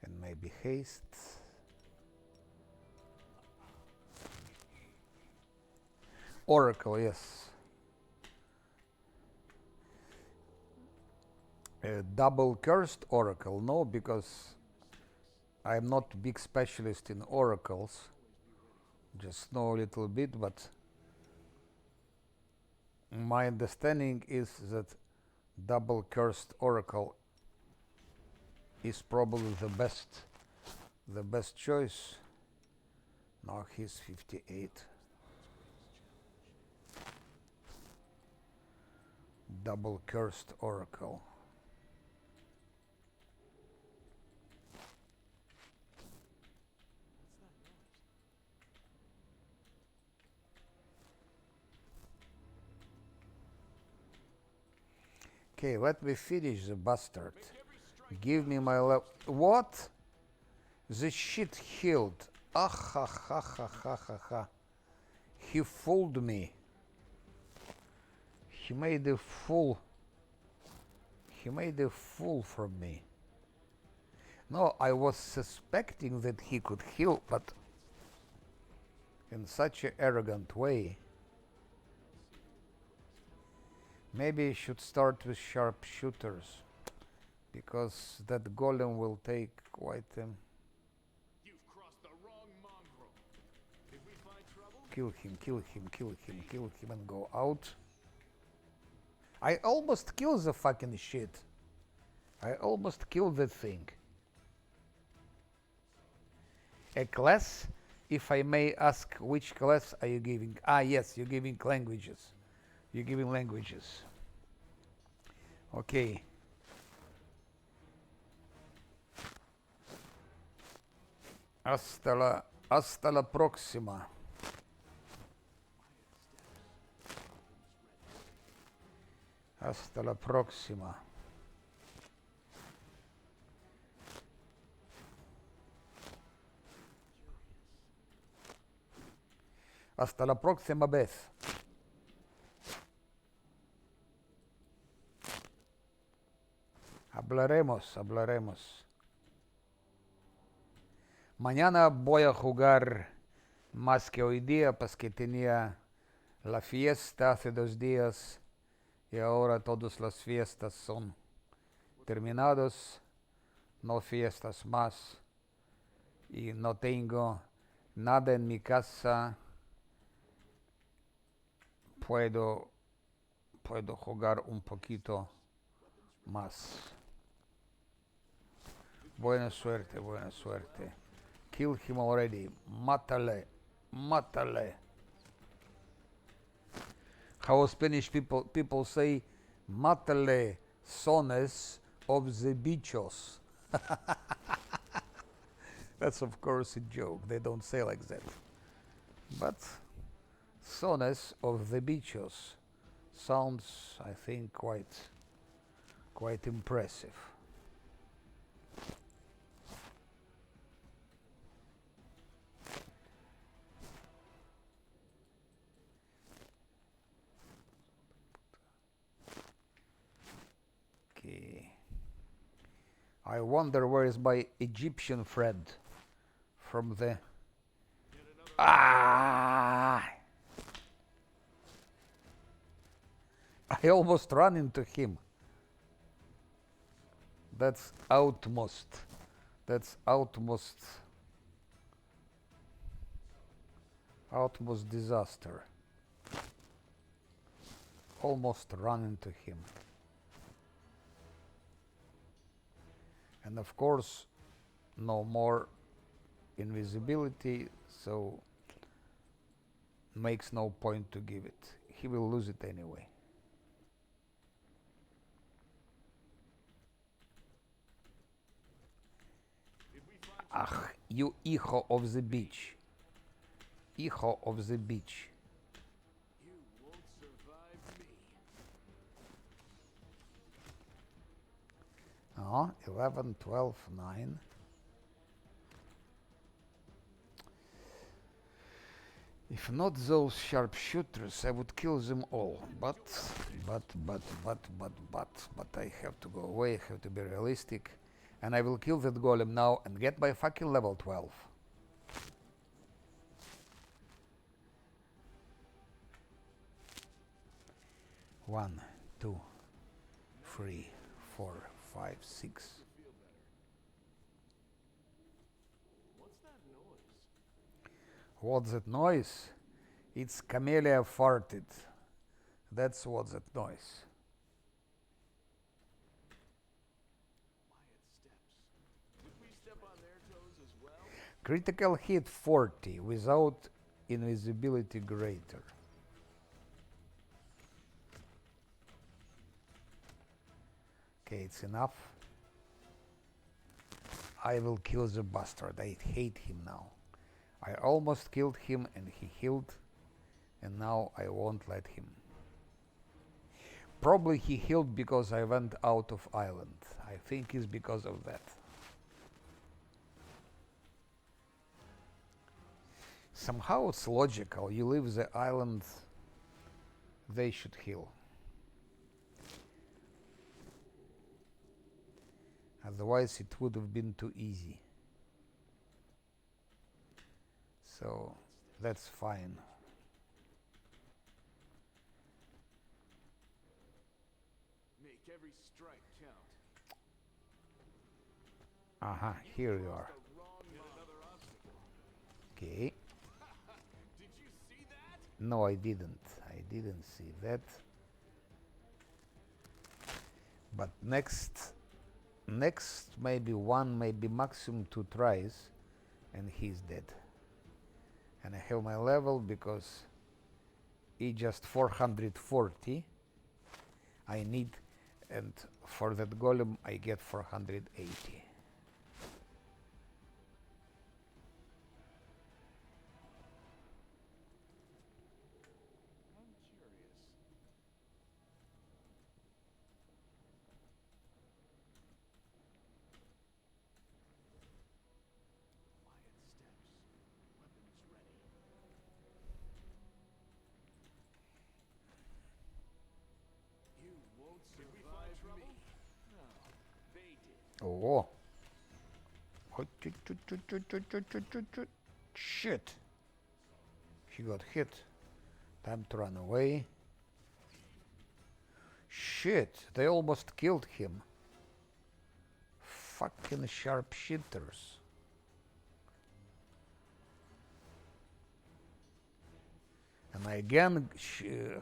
And maybe haste. Oracle, yes. Double cursed oracle, no, because I'm not a big specialist in oracles. Just know a little bit, but my understanding is that double cursed oracle is probably the best choice. Now he's 58. Double cursed oracle. Okay, let me finish the bastard. Give me my level. What? The shit healed. Ah ha ha ha ha ha ha. He fooled me. He made a fool. He made a fool from me. No, I was suspecting that he could heal, but in such an arrogant way. Maybe I should start with sharpshooters, because that golem will take quite You've crossed the wrong mongrel. Did we find trouble? kill him, kill him, kill him, kill him, and go out. I almost killed the fucking shit. I almost killed the thing. A class, if I may ask, which class are you giving? Ah, yes, you're giving languages. You're giving languages. Okay. Hasta la próxima. Hasta la próxima. Hasta la próxima vez. Hablaremos. Mañana voy a jugar más que hoy día, porque tenía la fiesta hace 2 días y ahora todas las fiestas son terminadas, no fiestas más, y no tengo nada en mi casa. Puedo jugar un poquito más. Buena suerte. Kill him already. Mátale. How Spanish people say, mátale sones of the bichos. That's of course a joke. They don't say like that. But sones of the bichos sounds, I think, quite impressive. Okay. I wonder where is my Egyptian friend from the... Ah! I almost ran into him. That's outmost disaster. Almost ran into him. And of course, no more invisibility, so makes no point to give it. He will lose it anyway. Ah, you hijo of the beach. Hijo of the beach. You won't survive me. Oh, 11, 12, 9. If not those sharpshooters, I would kill them all. But I have to go away, I have to be realistic. And I will kill that golem now and get my fucking level 12. One, two, 3, 4, 5, 6. What's that noise? What's that noise? It's Camellia farted. That's what's that noise. Quiet steps. Did we step on their toes as well? Critical hit 40 without invisibility greater. Okay, it's enough. I will kill the bastard. I hate him now. I almost killed him and he healed, and now I won't let him. Probably he healed because I went out of island. I think it's because of that. Somehow it's logical. You leave the island, they should heal. Otherwise it would have been too easy. So that's fine. Make every strike count. Aha, here you are. The wrong hit another obstacle. Okay. Did you see that? No, I didn't. I didn't see that. But next maybe one, maybe maximum 2 tries, and he's dead. And I have my level because he just 440 I need, and for that golem I get 480. I'm curious. Quiet steps. Weapons ready. You won't survive me. No, they did. Oh. Shit. He got hit. Time to run away. Shit, they almost killed him. Fucking sharpshooters. And I again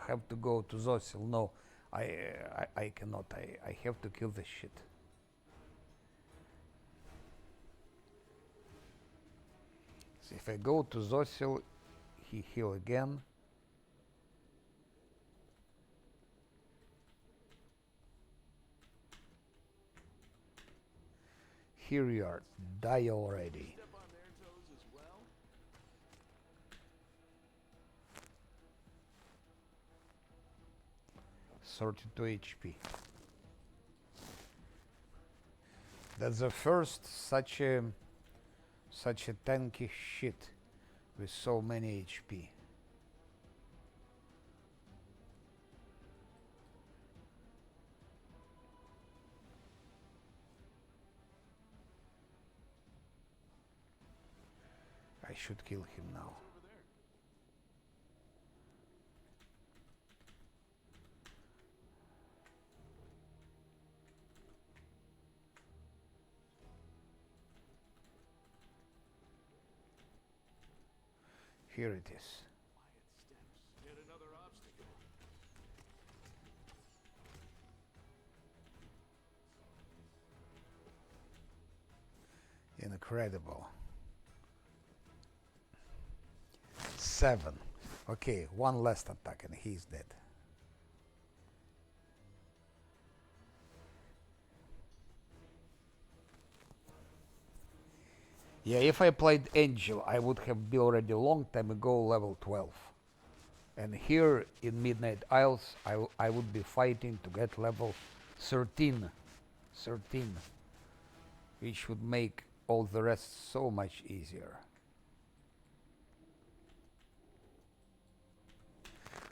have to go to Zosil. No, I cannot. I have to kill this shit. So if I go to Zosil, he heal again. Here you are. Die already. Step on their toes as well. 32 HP. That's the first such a tanky shit with so many HP. I should kill him now. Over there. Here it is. Quiet steps. Yet another obstacle. Incredible. 7. Okay, one last attack and he's dead. Yeah, if I played Angel, I would have been already a long time ago level 12. And here in Midnight Isles, I would be fighting to get level 13. 13. Which would make all the rest so much easier.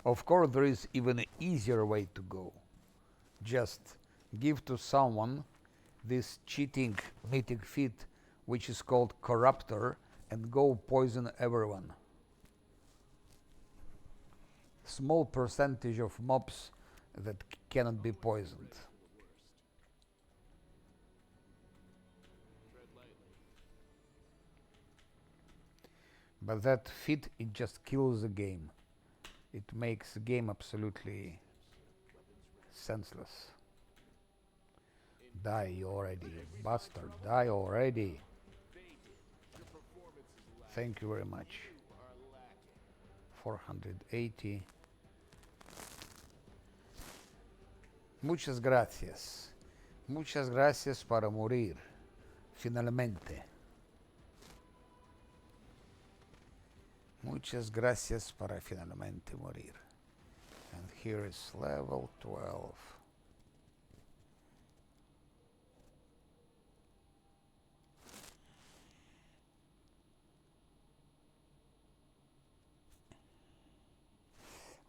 Of course, there is even an easier way to go. Just give to someone this cheating mythic feat, which is called Corruptor, and go poison everyone. Small percentage of mobs that cannot be poisoned. Tread lightly. But that feat, it just kills the game. It makes the game absolutely senseless. Die already, you bastard. Die already. Your performance is lacking. Thank you very much. You are lacking. 480. Muchas gracias. Muchas gracias para morir. Finalmente. Muchas gracias para finalmente morir. And here is level 12.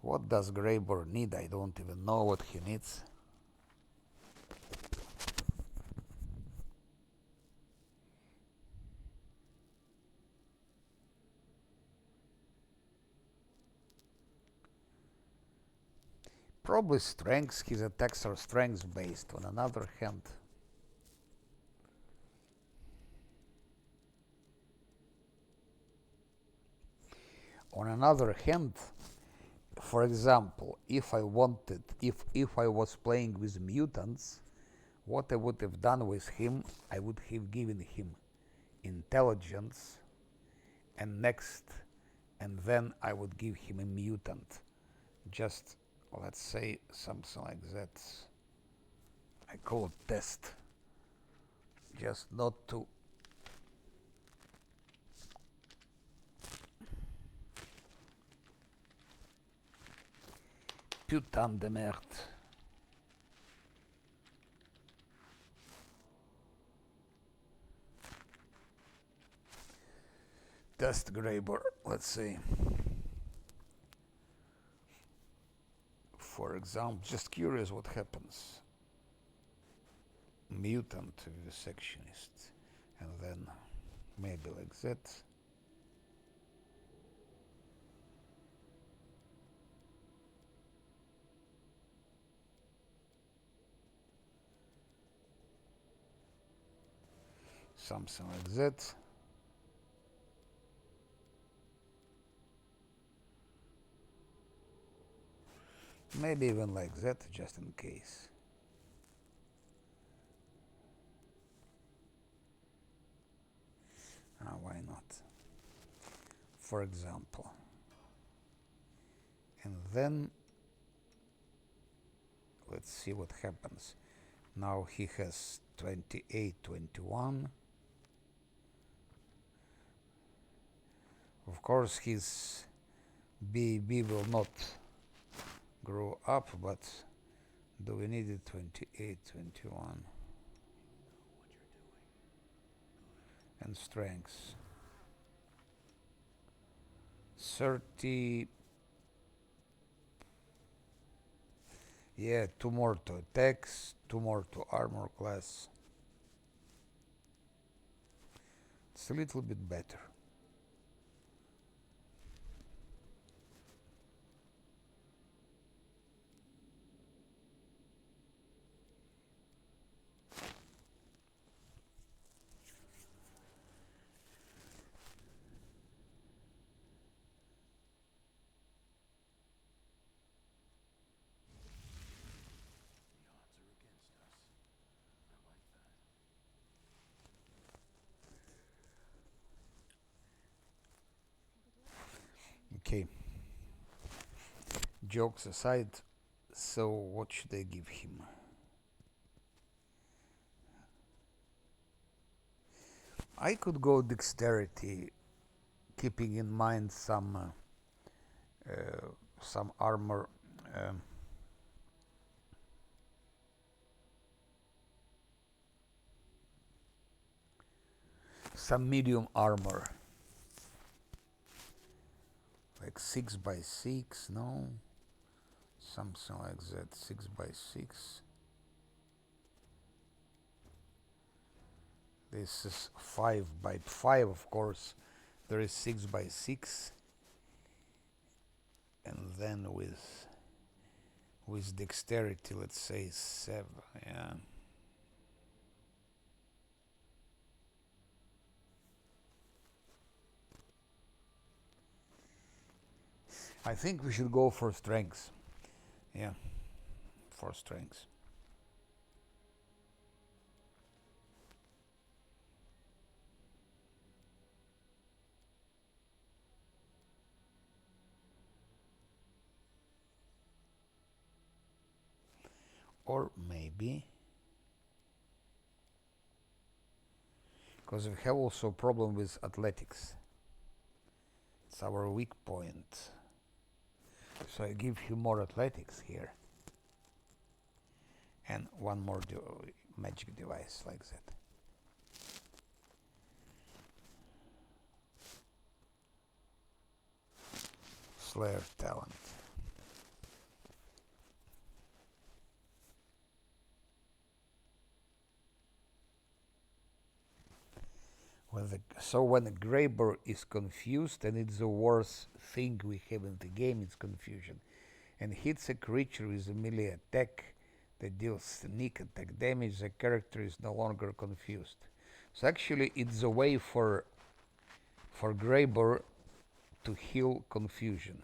What does Greybor need? I don't even know what he needs. Probably strength. His attacks are strength based. On another hand, for example, if I wanted, if I was playing with mutants, what I would have done with him, I would have given him intelligence, and then I would give him a mutant. Just, let's say, something like that. I call it test. Just not to putain de merde. Test Greybor, let's see. For example, just curious what happens. Mutant vivisectionist, and then maybe like that. Something like that. Maybe even like that, just in case. Why not? For example. And then let's see what happens. Now he has 28, 21. Of course his BB will not grow up, but do we need it? 28, 21. And strength 30. Yeah, 2 more to attacks, 2 more to armor class. It's a little bit better. Okay. Jokes aside, so what should I give him? I could go dexterity, keeping in mind some armor, some medium armor, like 6x6. No, something like that. 6x6. This is 5x5, of course. There is 6x6, and then with dexterity, let's say 7. Yeah. I think we should go for strength. Yeah, for strength. Or maybe Because we have also a problem with athletics. It's our weak point. So I give him more athletics here. And one more magic device like that. Slayer talent. When a Greyboar is confused, and it's the worst thing we have in the game, it's confusion, and hits a creature with a melee attack that deals sneak attack damage, the character is no longer confused. So actually it's a way for Greyboar to heal confusion.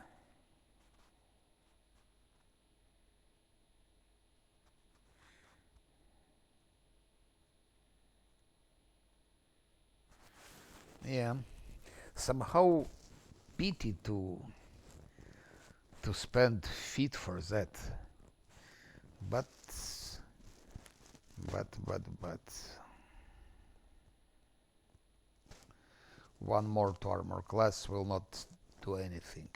Yeah, somehow pity to spend feet for that, but one more to armor class will not do anything.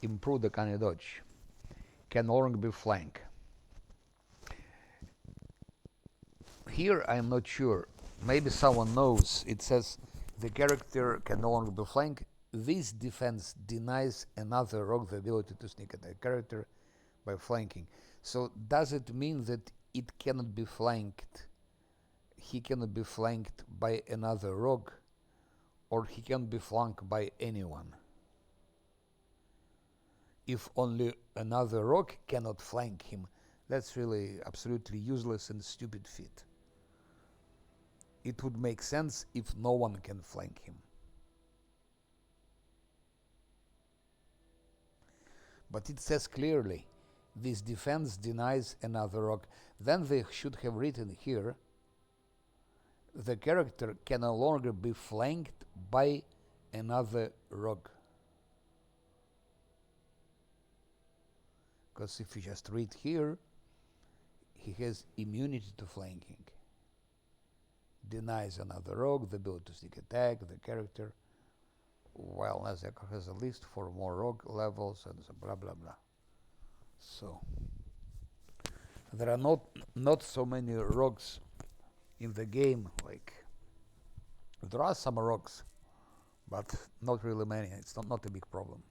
Improve the canny dodge. Can no longer be flank. Here I'm not sure. Maybe someone knows. It says the character can no longer be flank. This defense denies another rogue the ability to sneak attack character by flanking. So does it mean that it cannot be flanked? He cannot be flanked by another rogue, or he can be flanked by anyone? If only another rogue cannot flank him, that's really absolutely useless and stupid feat. It would make sense if no one can flank him. But it says clearly, this defense denies another rogue. Then they should have written here, the character can no longer be flanked by another rogue. Because if you just read here, he has immunity to flanking. Denies another rogue the ability to sneak attack the character, while Nazek has at least 4 more rogue levels and so blah blah blah. So there are not so many rogues in the game. Like there are some rogues, but not really many. It's not a big problem.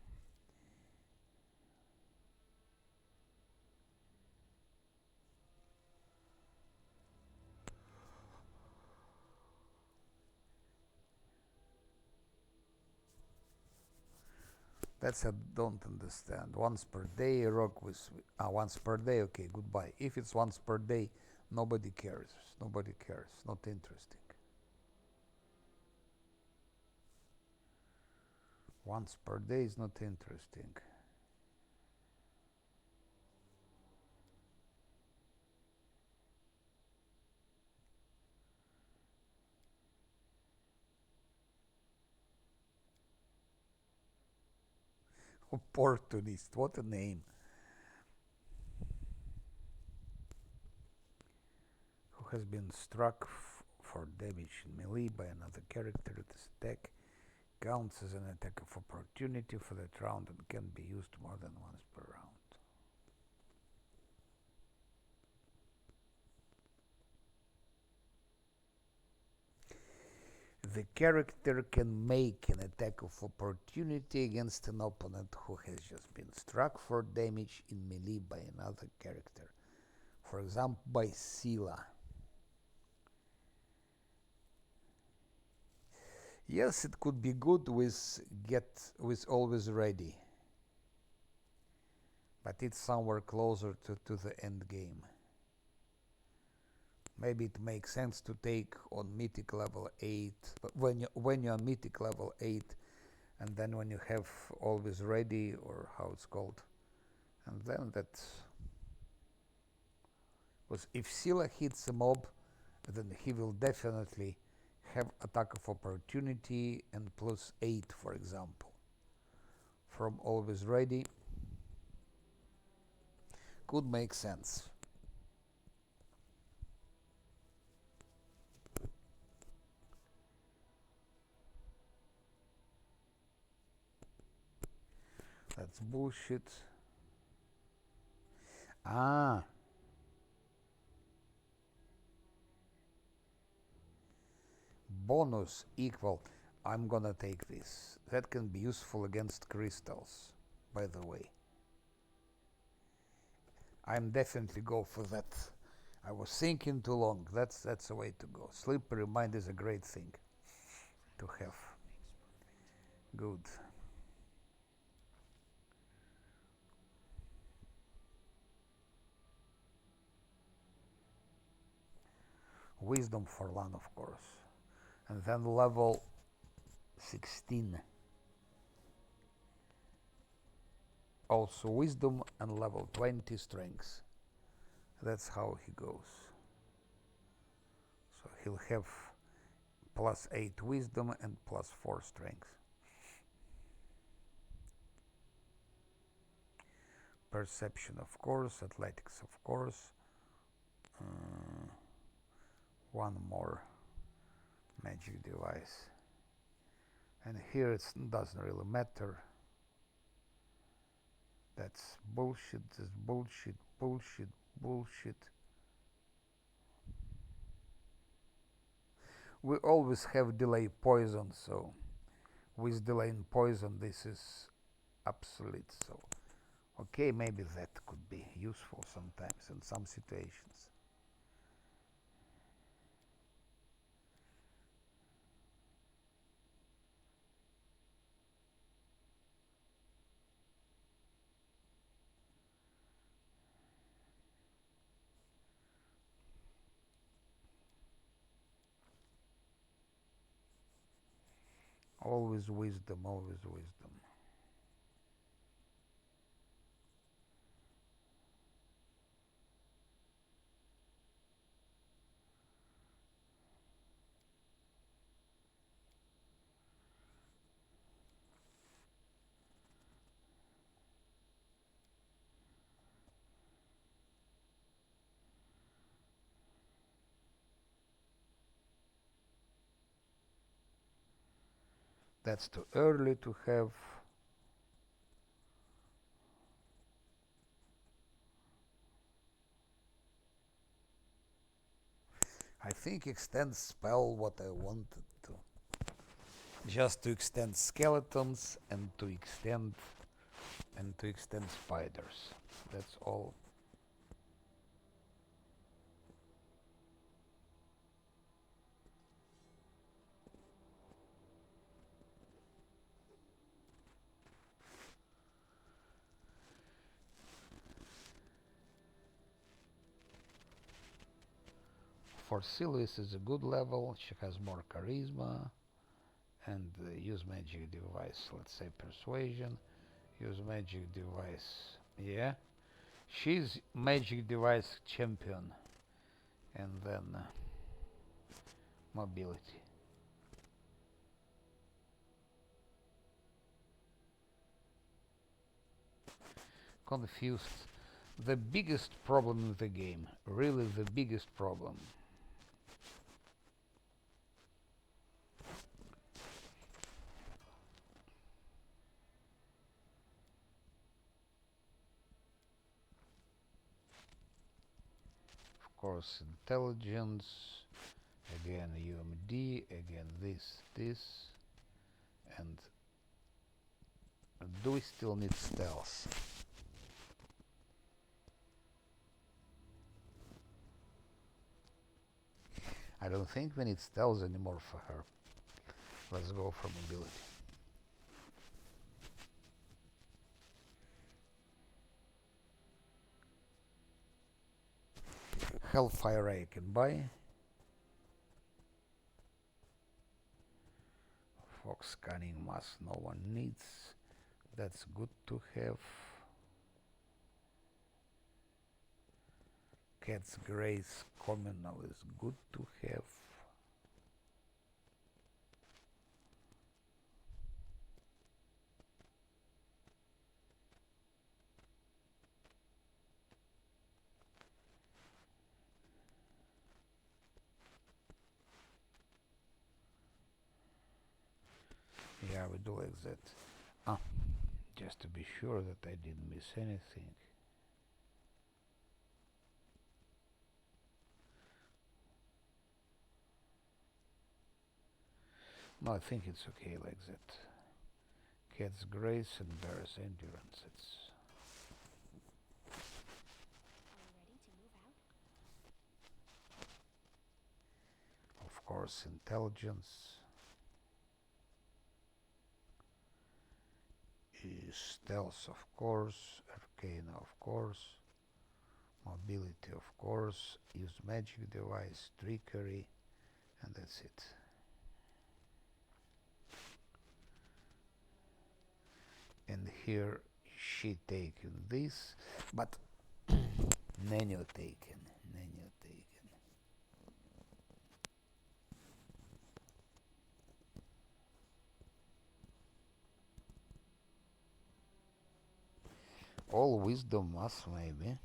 That's I don't understand. Once per day, a rock with once per day. Okay, goodbye. If it's once per day, nobody cares. Nobody cares. Not interesting. Once per day is not interesting. Opportunist. What a name. Who has been struck for damage in melee by another character. This attack counts as an attack of opportunity for that round and can be used more than once per round. The character can make an attack of opportunity against an opponent who has just been struck for damage in melee by another character. For example, by Scylla. Yes, it could be good with always ready, but it's somewhere closer to the end game. Maybe it makes sense to take on mythic level 8, but when you're mythic level 8, and then when you have always ready, or how it's called, and then that's, because if Scylla hits a mob, then he will definitely have attack of opportunity and +8, for example, from always ready. could make sense. That's bullshit. Ah. Bonus equal. I'm gonna take this. That can be useful against crystals, by the way. I'm definitely go for that. I was thinking too long. That's the way to go. Slippery mind is a great thing to have. Good. Wisdom for Lan, of course. And then level 16. Also wisdom and level 20 strength. That's how he goes. So he'll have plus 8 wisdom and plus 4 strength. Perception, of course. Athletics, of course. One more magic device. And here it doesn't really matter. That's bullshit, this bullshit, bullshit, bullshit. We always have delay poison, so with delay in poison this is obsolete. So okay, maybe that could be useful sometimes in some situations. Always wisdom, always wisdom. That's too early to have. I think extend spell what I wanted to. Just to extend skeletons and to extend spiders. That's all. For Silius is a good level. She has more charisma and use magic device. Let's say persuasion. Use magic device. Yeah, she's magic device champion. And then mobility. Confused. The biggest problem in the game. Really the biggest problem. Of course, intelligence. Again UMD. Again this. And do we still need stealth? I don't think we need stealth anymore for her. Let's go for mobility. Hellfire I can buy. Fox Cunning Mask no one needs. That's good to have. Cat's Grace Communal is good to have. Yeah, we do like that. Ah, just to be sure that I didn't miss anything. No, I think it's okay like that. Cat's grace and bear's endurance. It's Are you ready to move out? of course intelligence, stealth of course, arcana of course, mobility of course, use magic device, trickery, and that's it. And here she taken this, but Nano taken, Nano taken. All wisdom mass maybe.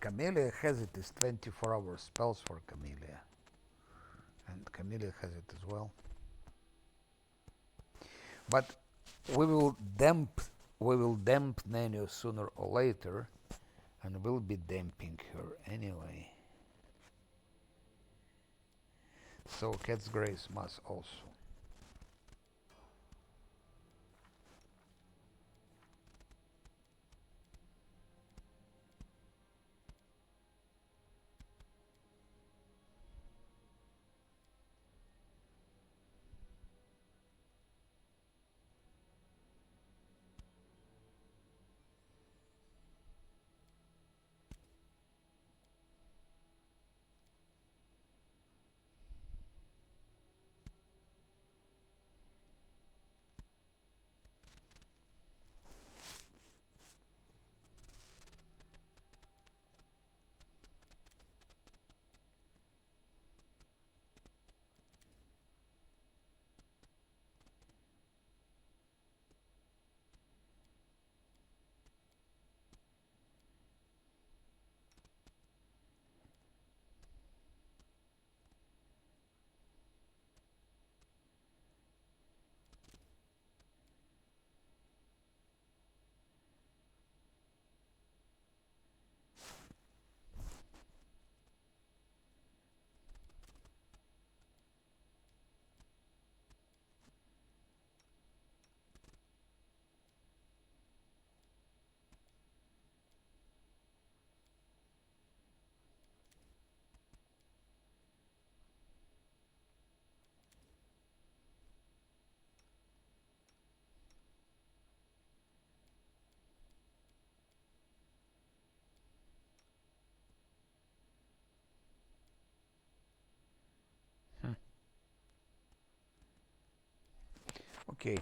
Camellia has it is 24-hour spells for Camellia. And Camellia has it as well. But we will damp Nano sooner or later, and we'll be damping her anyway. So Cat's Grace must also. Okay.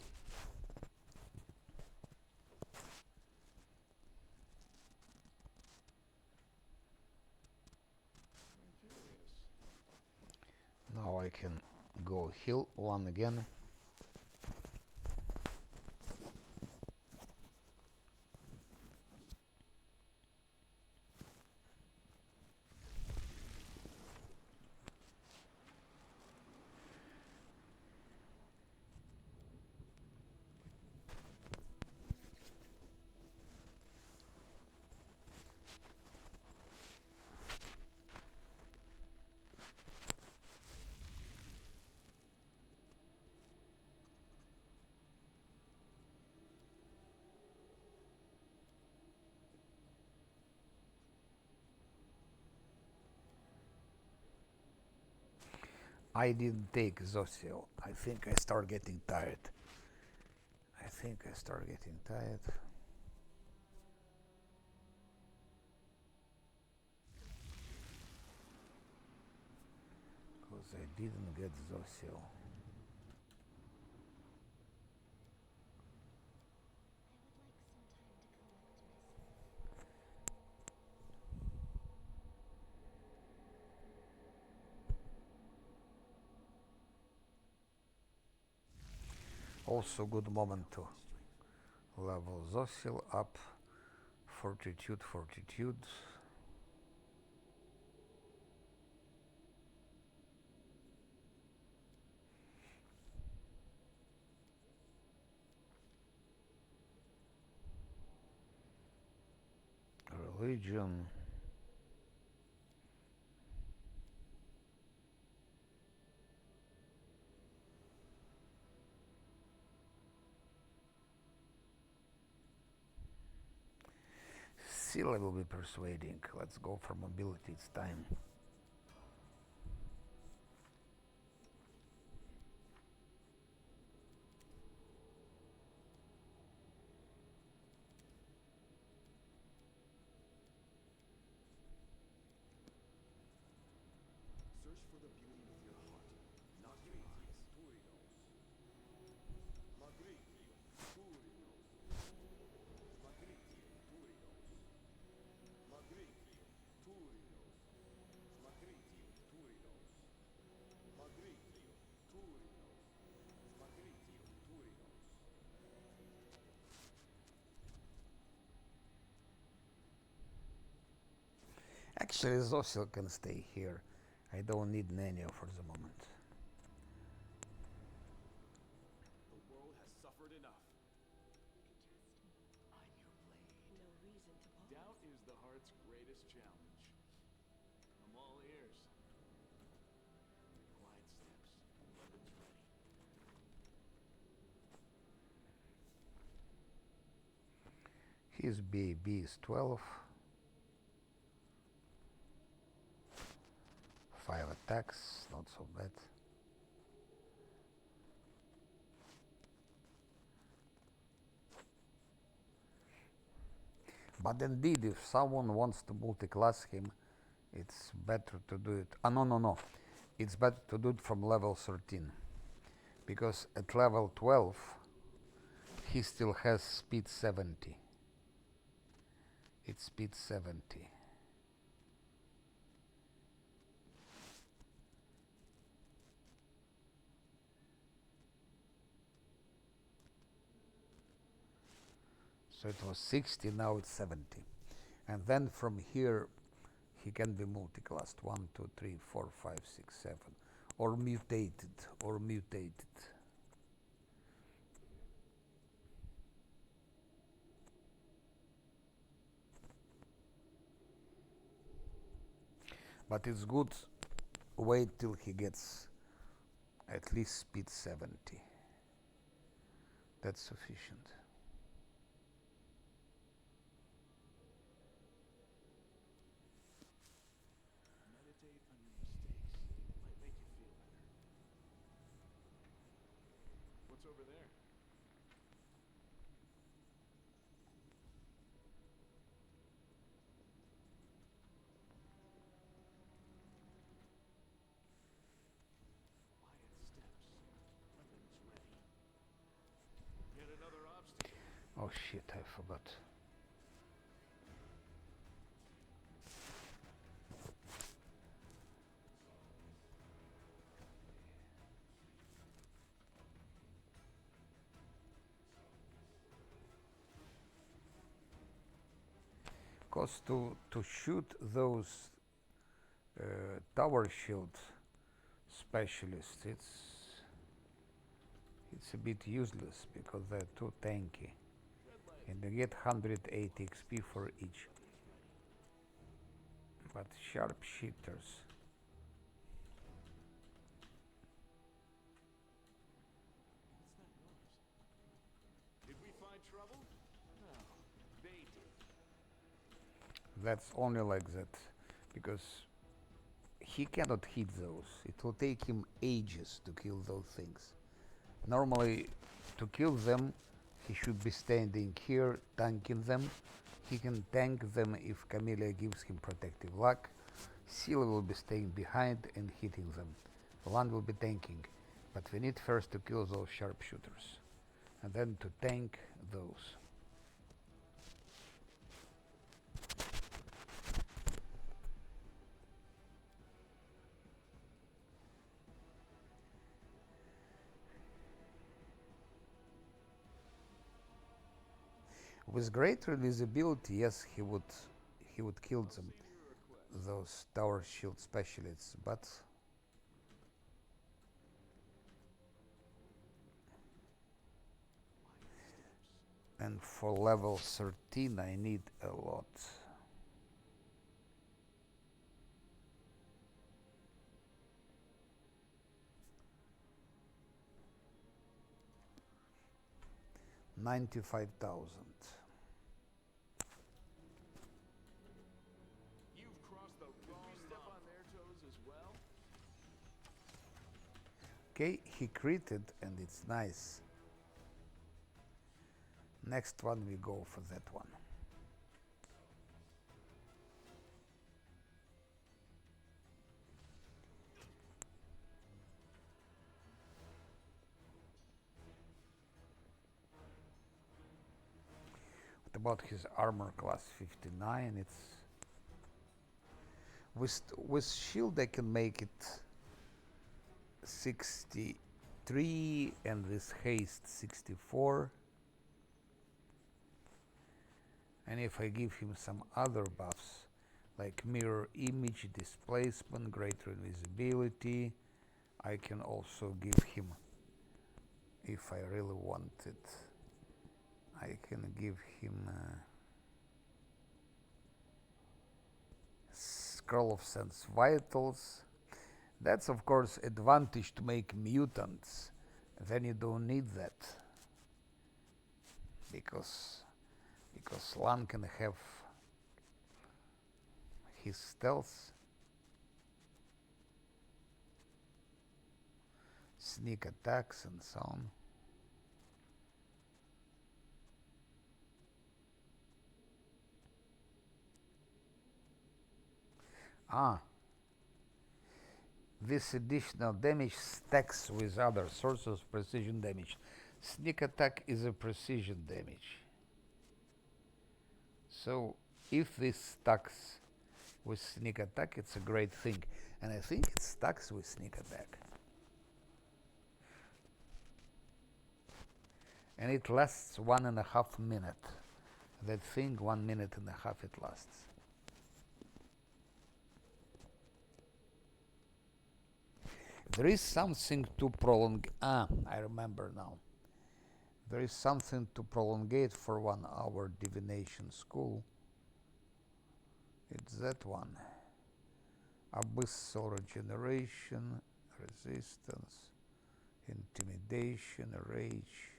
Now I can go heal one again. I didn't take Zociel. I think I start getting tired. Because I didn't get Zociel. I would like some time to collect myself. Also good moment to level Zosil up. Fortitude. Religion. Still I will be persuading. Let's go for mobility, it's time. Search for the beauty with your heart, not your eyes. Magritio, Turios. Magritio, Turios. Magritio, Turios. Magritio, Turios. Magritio, Turios. Magritio, Turios. Actually, Zosil can stay here. I don't need Nenio for the moment. The world has suffered enough. You can trust me. I'm your blade. No reason to pause. Doubt is the heart's greatest challenge. I'm all ears. Quiet steps, weapons ready. His BAB is 12. 5 attacks, not so bad. But indeed, if someone wants to multi-class him, it's better to do it. No. It's better to do it from level 13. Because at level 12, he still has speed 70. It's speed 70. So it was 60, now it's 70. And then from here, he can be multi-classed. 1, 2, 3, 4, 5, 6, 7. Or mutated. But it's good, wait till he gets at least speed 70. That's sufficient. Meditate on your mistakes. Might make you feel better. What's over there? Quiet steps, weapons ready. Yet another obstacle. Oh shit, I forgot. Because to shoot those tower shield specialists, it's a bit useless because they're too tanky. Red light. And they get 180 XP for each. But sharpshooters. What's that noise? Did we find trouble? No, they did. That's only like that. Because he cannot hit those. It will take him ages to kill those things. Normally, to kill them, he should be standing here, tanking them. He can tank them if Camellia gives him protective luck. Seal will be staying behind and hitting them. Land will be tanking. But we need first to kill those sharpshooters. And then to tank those. With greater visibility, yes, he would kill them, those tower shield specialists, but and for level 13 I need a lot. $95,000. You've crossed the wrong line. Did we step on their toes as well? Okay, he critted and it's nice. Next one we go for that one. What about his armor class 59? It's with shield I can make it 63 and with haste 64. And if I give him some other buffs like mirror image, displacement, greater invisibility, I can also give him, if I really want it, I can give him Scroll of Sense Vitals. That's of course advantage to make mutants. Then you don't need that because Lan can have his stealth, sneak attacks and so on. This additional damage stacks with other sources of precision damage. Sneak attack is a precision damage. So if this stacks with sneak attack, it's a great thing. And I think it stacks with sneak attack. And it lasts 1.5 minutes. That thing, 1.5 minutes it lasts. There is something to prolong. I remember now. There is something to prolongate for 1 hour divination school. It's that one. Abyssal regeneration, resistance, intimidation, rage.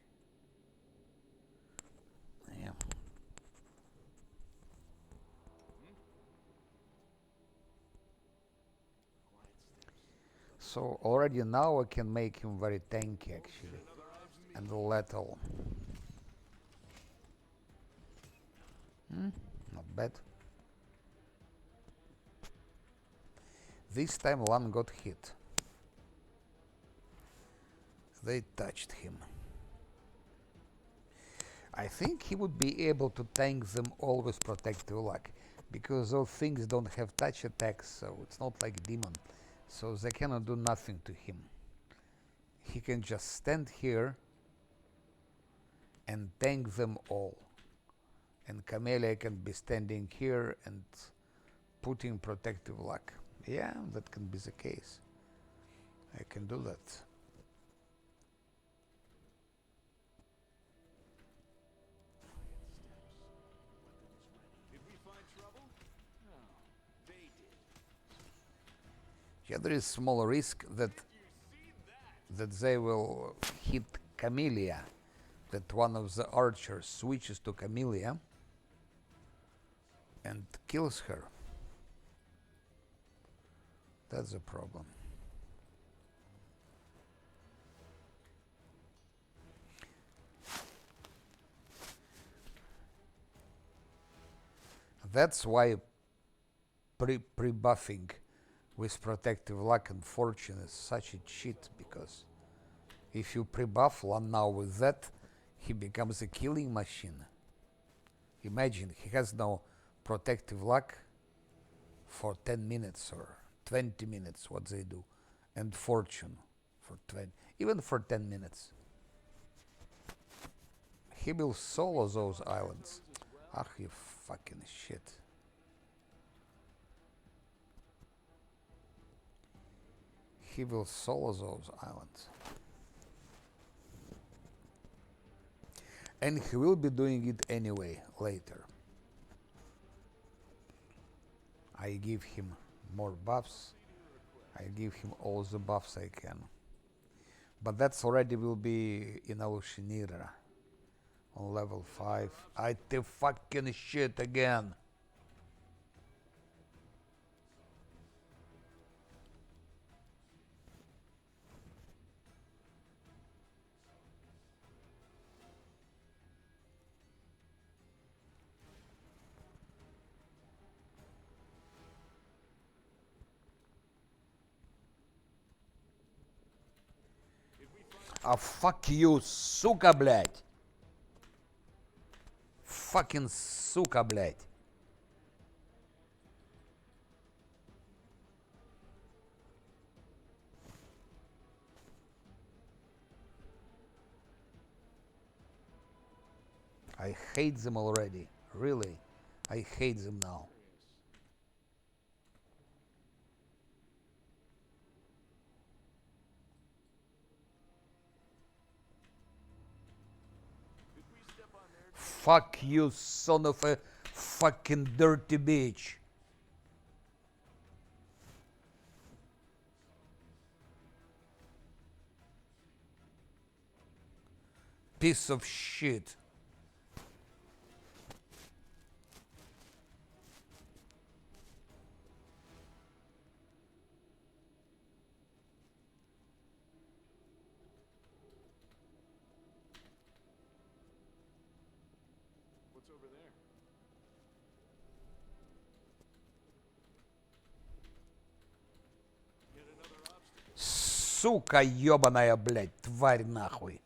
Yeah. So already now I can make him very tanky actually, and lethal. Not bad. This time Lan got hit. They touched him. I think he would be able to tank them all with protective luck, because those things don't have touch attacks, so it's not like demon. So they cannot do nothing to him. He can just stand here and tank them all. And Camellia can be standing here and putting protective luck. Yeah, that can be the case. I can do that. Did we find trouble? No, they did. Yeah, there is small risk that they will hit Camellia, that one of the archers switches to Camellia and kills her. That's a problem. That's why pre-buffing with protective luck and fortune is such a cheat, because if you pre-buff Lan now with that, he becomes a killing machine. Imagine, he has no protective luck for 10 minutes or 20 minutes, what they do, and fortune for 20, even for 10 minutes. He will solo those islands. Ah, you fucking shit. He will solo those islands. And he will be doing it anyway later. I give him more buffs. I give him all the buffs I can. But that's already will be in Alushinira on level 5. I the fucking shit again. А fuck you, сука, блядь. Fucking сука, блядь. I hate them already. Really. I hate them now. Fuck you, son of a fucking dirty bitch. Piece of shit. What's over there? Yet another obstacle. Сука ебаная, блядь, тварь нахуй.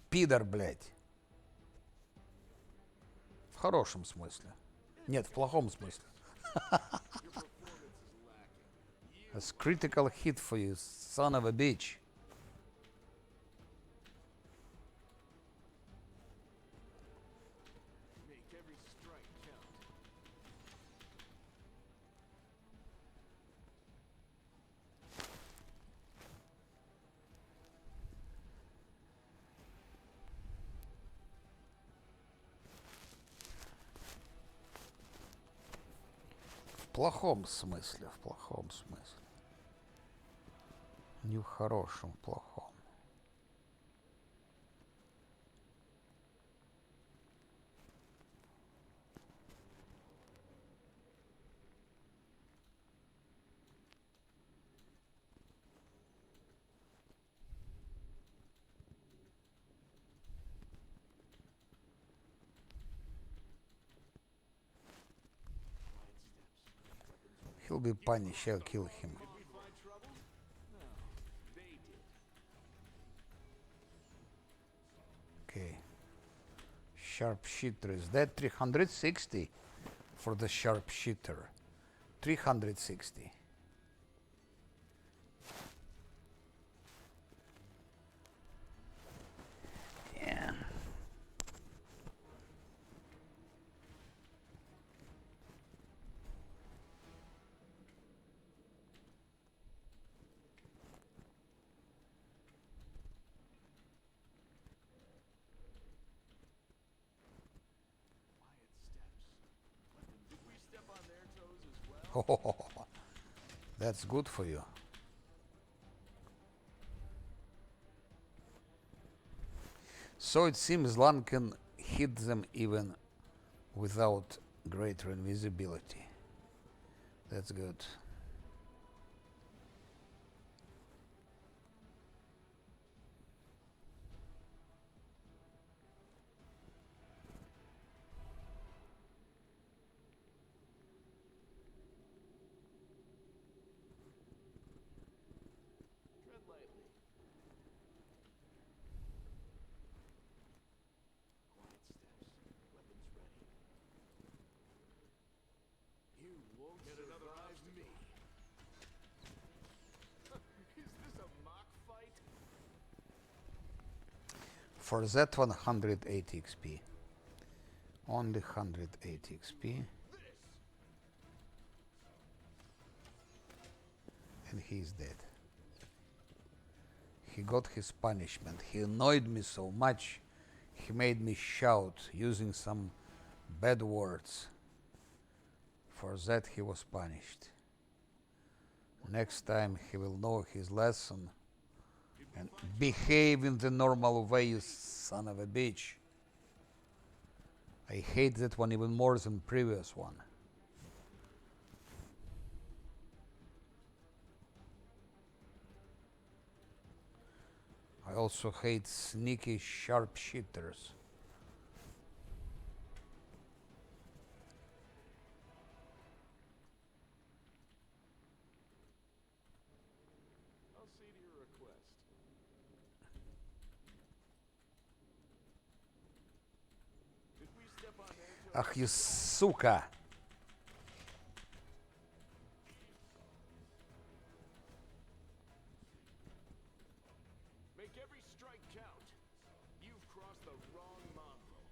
Пидор, блядь. В хорошем смысле. Нет, в плохом смысле. That's critical hit for you, son of a bitch. Make every strike count. В плохом смысле, в плохом смысле. Не в хорошем, в плохом. He'll be punished, I'll kill him. Did we find trouble? No, they did. Okay. Sharpshooter is that 360 for the sharpshooter. 360. Yeah. Quiet steps. Did we step on their toes as well? That's good for you. So it seems Lan can hit them even without greater invisibility. That's good. Tread lightly. Quiet steps. Weapons ready. You won't get another me. For that 180 XP. Only 180 XP. And he's dead. He got his punishment. He annoyed me so much. He made me shout using some bad words. For that he was punished. Next time he will know his lesson and behave in the normal way, you son of a bitch. I hate that one even more than previous one. I also hate sneaky sharpshooters. I'll see to your request. Did we step on their toes? Ах, you сука! Make every strike count. You've crossed the wrong mongrel.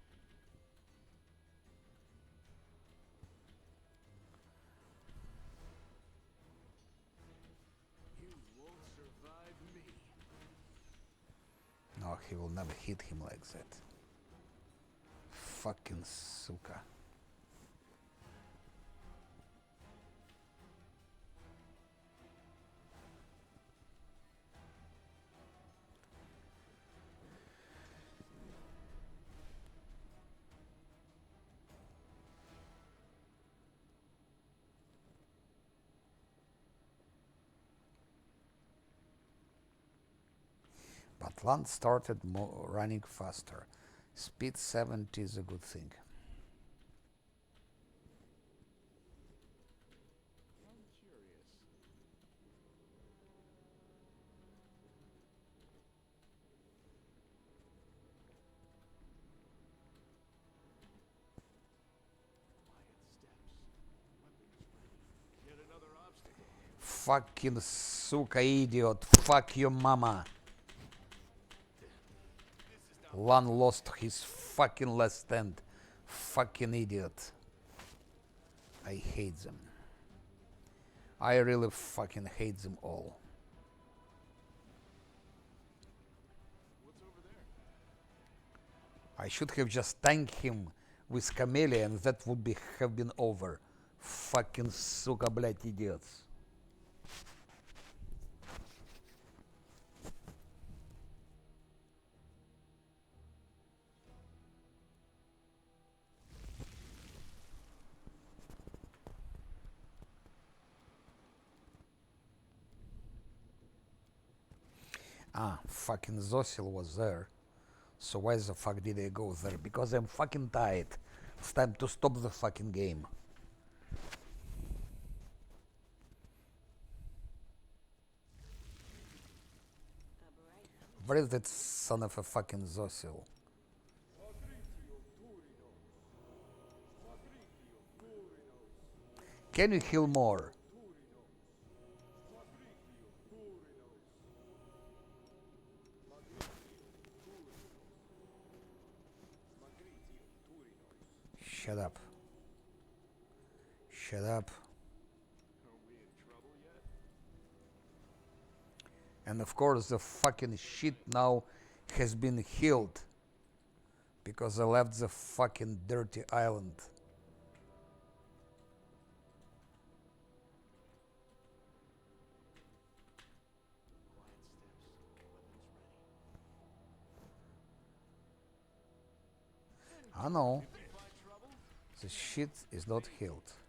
You won't survive me. No, he will never hit him like that. Fucking suka. But Land started running faster. Speed 70 is a good thing. I'm curious. Quiet steps. Weapons ready. Yet another obstacle. Fucking suka idiot. Fuck your mama. Lan lost his fucking last stand. Fucking idiot. I hate them. I really fucking hate them all. What's over there? I should have just tanked him with Camellia and that would have been over. Fucking сука, блядь, idiots. Ah, fucking Zosil was there. So why the fuck did I go there? Because I'm fucking tired. It's time to stop the fucking game. Where is that son of a fucking Zosil? Can you heal more? Shut up. Shut up. Are we in trouble yet? And of course the fucking shit now has been healed. Because I left the fucking dirty island. Quiet steps. Weapons ready. I know. If we find trouble, The shit is not healed. quiet steps.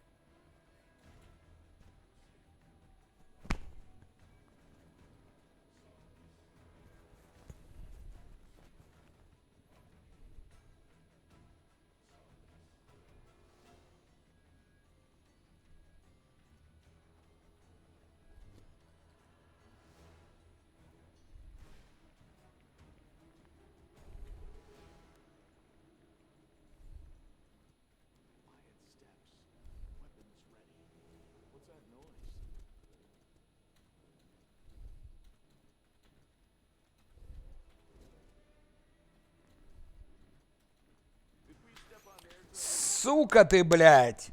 Сука ты, блядь!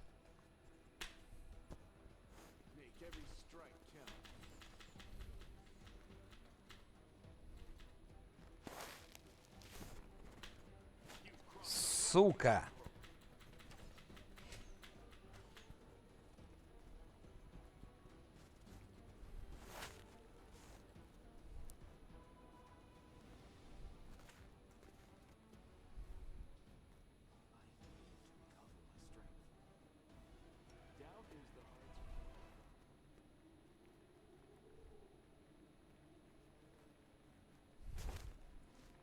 Make every strike count. Сука! Doubt is the heart's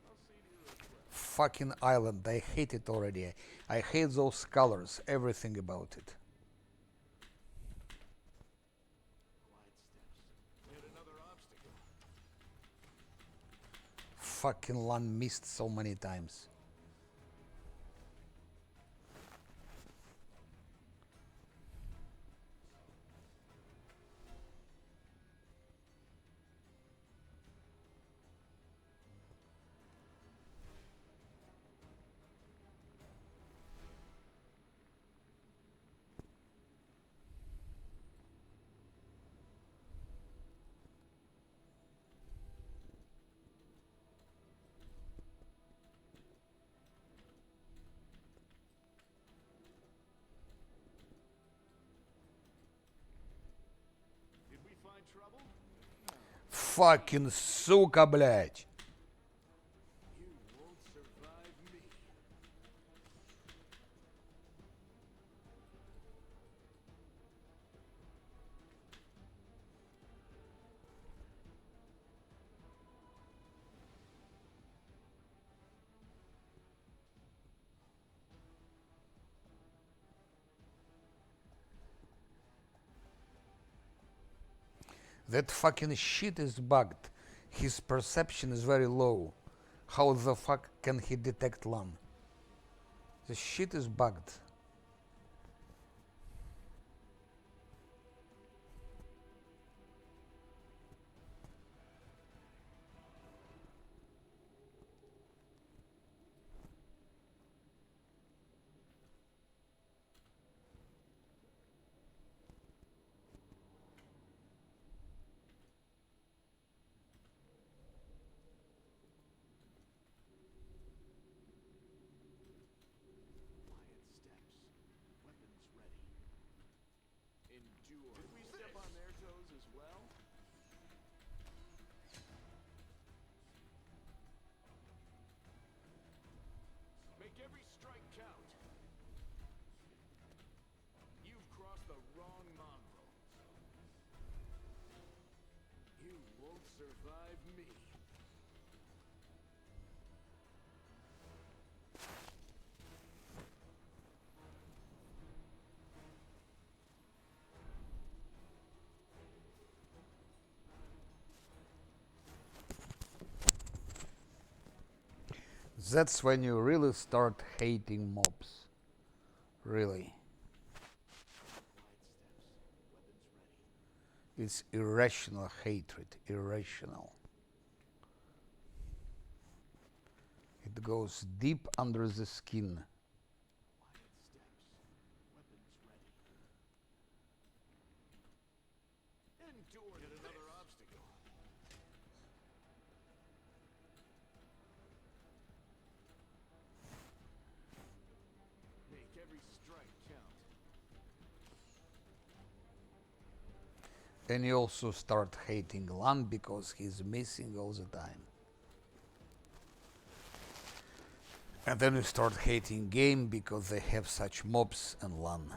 I'll see to your request. Fucking island, I hate it already. I hate those colors, everything about it. Quiet steps. Yet another obstacle. Fucking LAN missed so many times. Did we find trouble? Fucking сука, блядь! You won't survive me. That fucking shit is bugged. His perception is very low. How the fuck can he detect LAN? The shit is bugged. Quiet steps. Weapons ready. Endure. Did we step on their toes as well? Make every strike count. You've crossed the wrong mongrel. You won't survive me. That's when you really start hating mobs. Really. Quiet steps. Weapons ready. It's irrational hatred. Irrational. It goes deep under the skin. Quiet steps. Weapons ready. Endure. Yet another obstacle. Make every strike count. And you also start hating LAN because he's missing all the time. And then you start hating game because they have such mobs and LAN.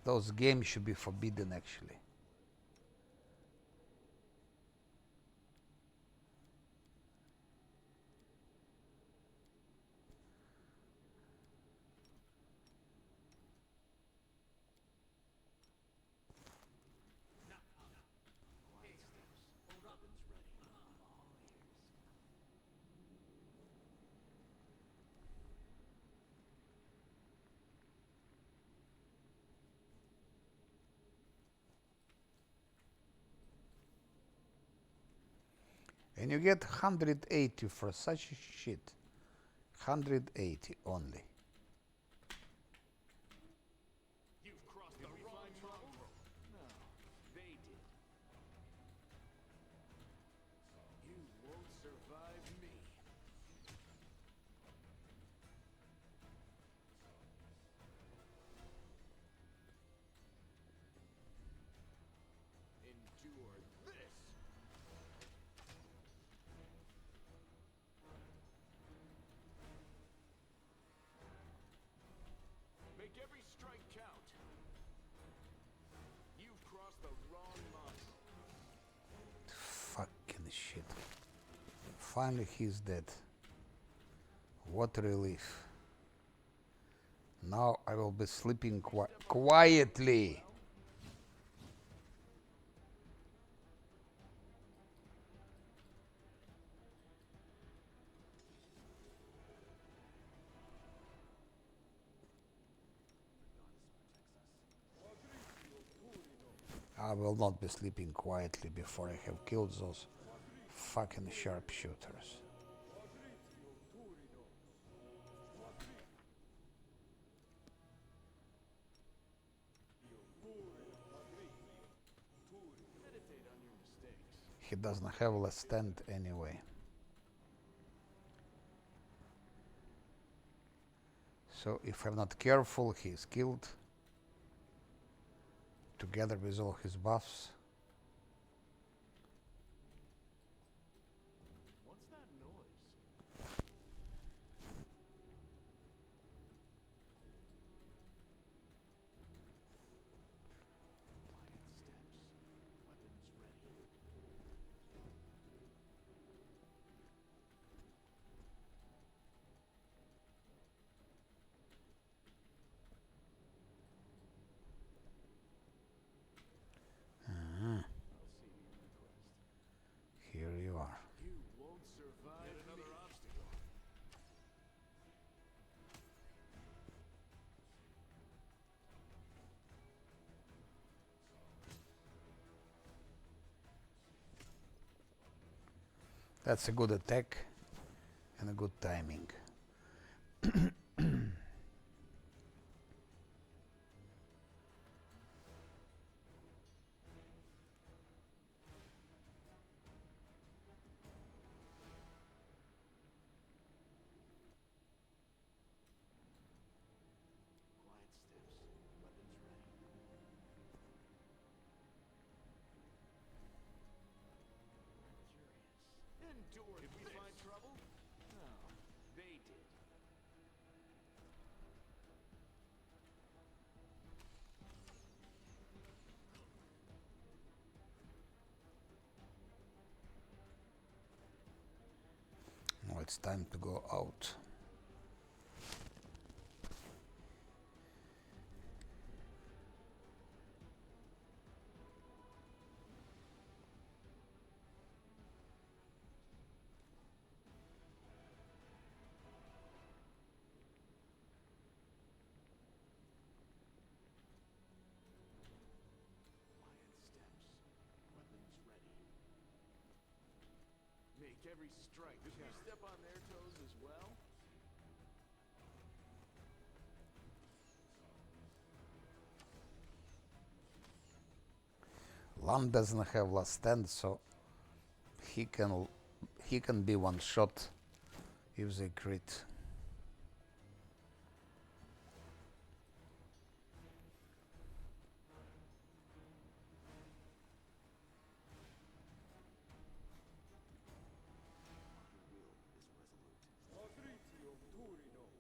Those games should be forbidden actually. Quiet steps. Weapons ready. All ears. And you get 180 for such a shit. 180 only. You've crossed the wrong trouble. No, they did. You won't survive me. Endure this. Make every strike count. You've crossed the wrong line. Fucking shit. Finally he's dead. What relief. Now I will be sleeping quietly. I will not be sleeping quietly before I have killed those fucking sharpshooters. Meditate on your mistakes. He doesn't have last stand anyway. So if I'm not careful, he is killed. Together with all his buffs. What's that noise? Quiet steps. Weapons ready. I'll see your request. Here you are. You won't survive Yet another me. Obstacle. That's a good attack and a good timing. Quiet steps. Weapons ready. Curious. Endure. Did we find trouble? No, they did. Now it's time to go out. Quiet steps. Weapons ready. Make every strike. Did we step on their toes as well? Lam doesn't have last stand, so he can be one shot if they crit. Your will is resolute.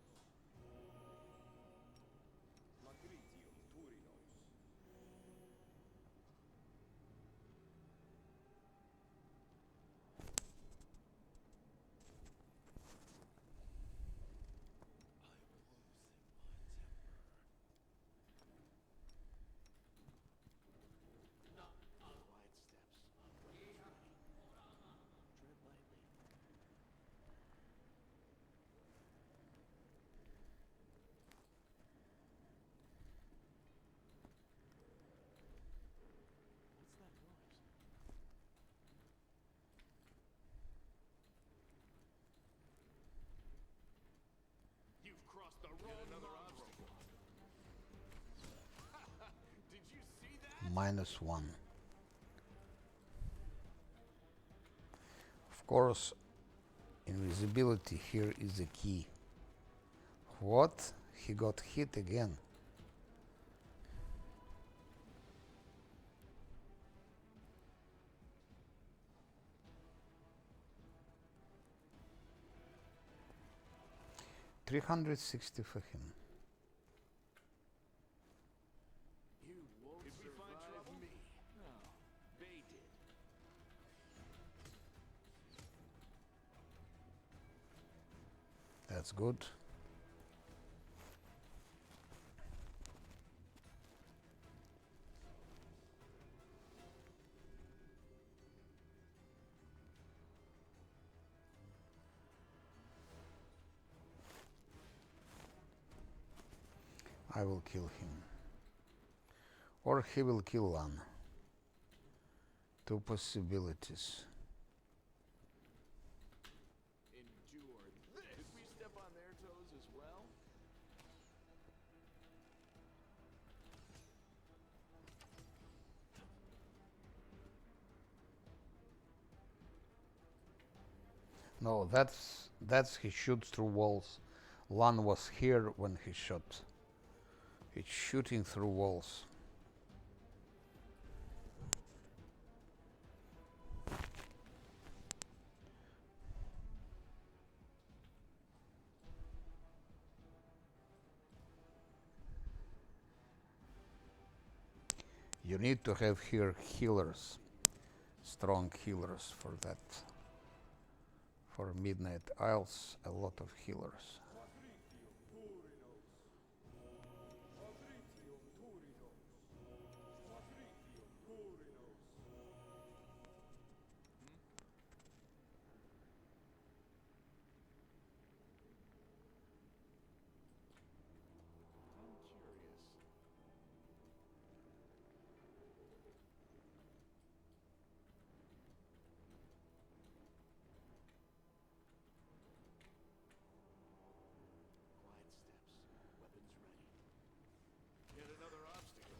-1. Of course, invisibility here is the key. What? He got hit again. $360 for him. You won't survive me. No, they did. That's good. I will kill him. Or he will kill Lan. Two possibilities. Endure this. Did we step on their toes as well? No, that's he shoots through walls. Lan was here when he shot. It's shooting through walls. You need to have here healers, strong healers for that. For Midnight Isles, a lot of healers. I'm curious. Quiet steps, weapons ready. Yet another obstacle.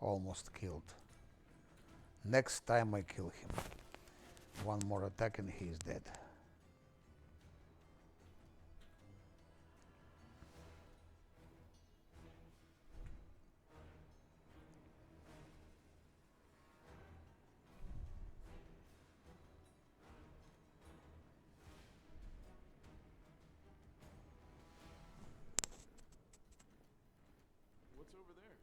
Almost killed. Next time I kill him. One more attack and he is dead. What's over there?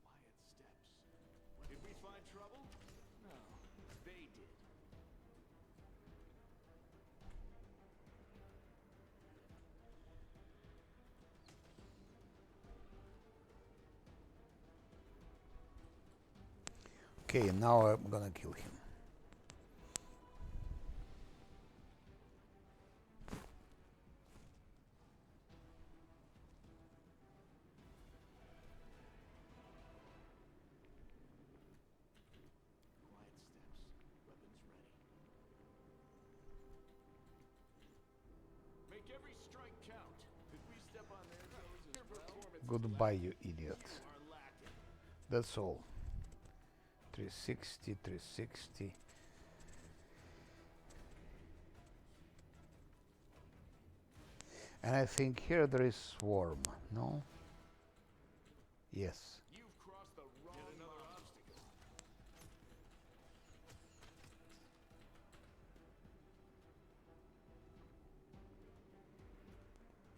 Quiet steps. Did we find trouble? No, they did. Okay, now I'm gonna kill him. Quiet steps, weapons ready. Make every strike count. Did we step on their toes as well? Goodbye, you idiot. Are lacking. That's all. 360, 360. And I think here there is swarm, no? Yes. You've crossed the wrong Yet another obstacle.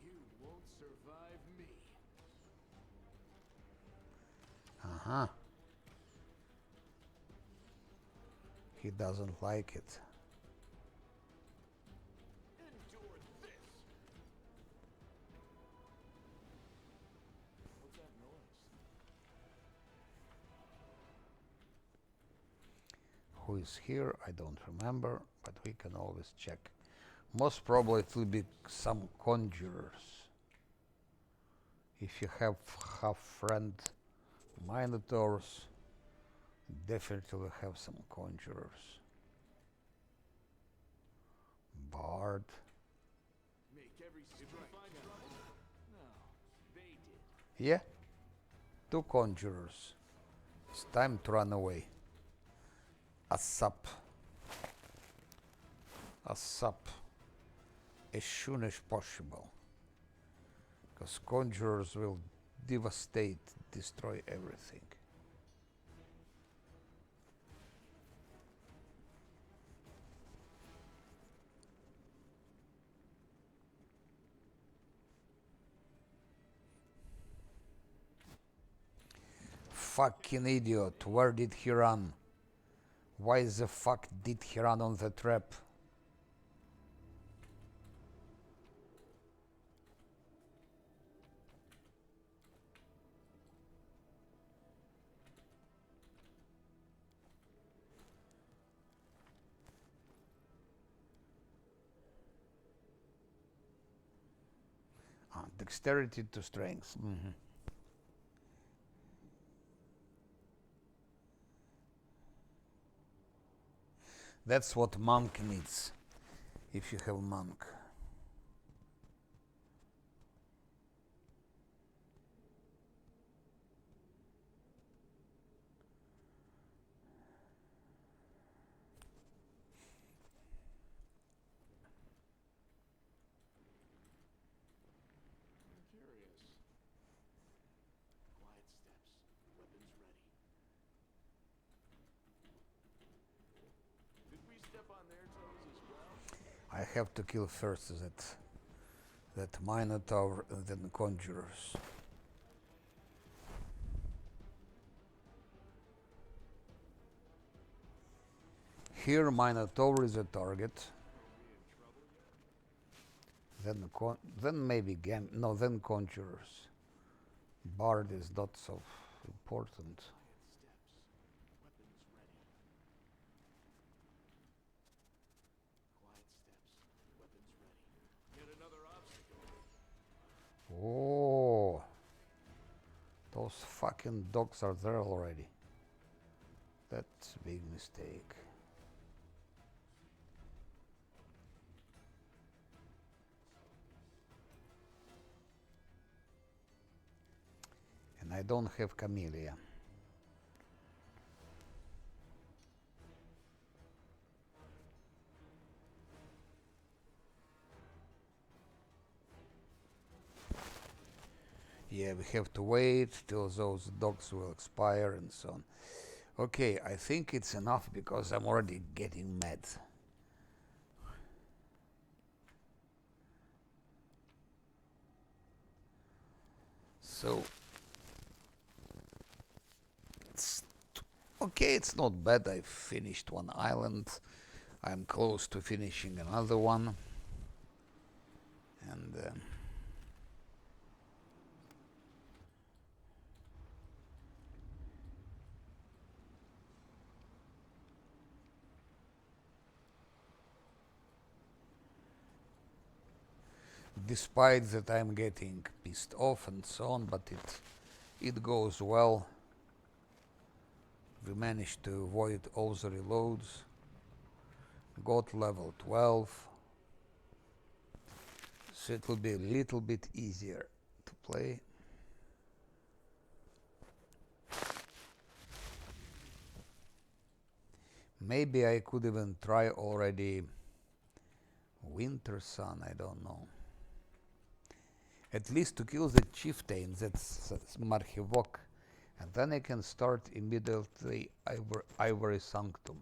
You won't survive me. Uh-huh. He doesn't like it. Endure this. What's that noise? Who is here? I don't remember, but we can always check. Most probably it will be some conjurers. If you have half friend Minotaurs definitely have some conjurers. Bard. Make every strike. No, they did. Yeah, 2 conjurers. It's time to run away. ASAP. ASAP. As soon as possible. Because conjurers will devastate, destroy everything. Fucking idiot, where did he run? Why the fuck did he run on the trap? Dexterity to strength. That's what monk needs, if you have monk. I'm curious. Quiet steps. Weapons ready. Did we step on their toes as well? I have to kill first that Minotaur and then conjurers. Here Minotaur is a target. Then maybe then conjurers. Bard is not so important. Quiet steps. Weapons ready. Yet another obstacle. Oh, those fucking dogs are there already. That's a big mistake. And I don't have Camellia. Yeah, we have to wait till those dogs will expire and so on. Okay, I think it's enough because I'm already getting mad. So, okay, it's not bad. I finished one island. I'm close to finishing another one. And despite that I'm getting pissed off and so on, but it goes well. We managed to avoid all the reloads. Got level 12. So it will be a little bit easier to play. Maybe I could even try already Winter Sun, I don't know. At least to kill the chieftain, that's Marhivok. And then I can start immediately Ivory Sanctum.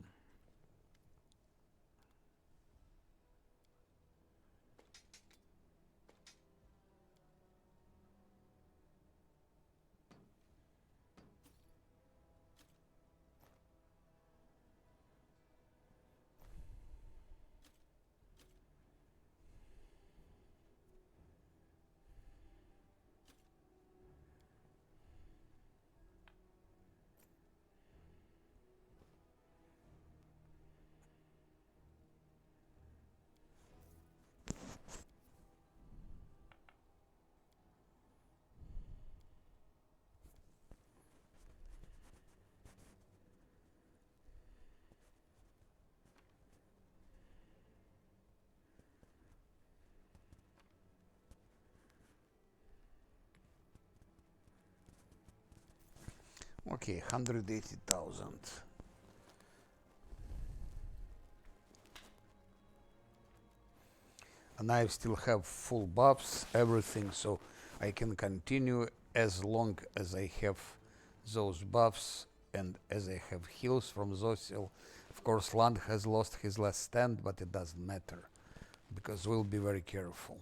Okay, 180,000. And I still have full buffs, everything, so I can continue as long as I have those buffs and as I have heals from Zosil. Of course, Land has lost his last stand, but it doesn't matter because we'll be very careful.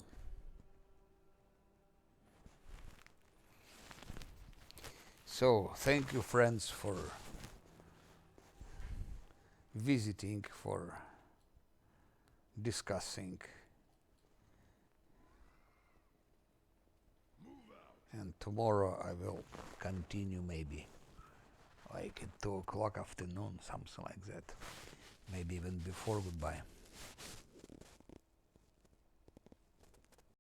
So, thank you, friends, for visiting, for discussing. And tomorrow I will continue, maybe like at 2 o'clock afternoon, something like that. Maybe even before. Goodbye.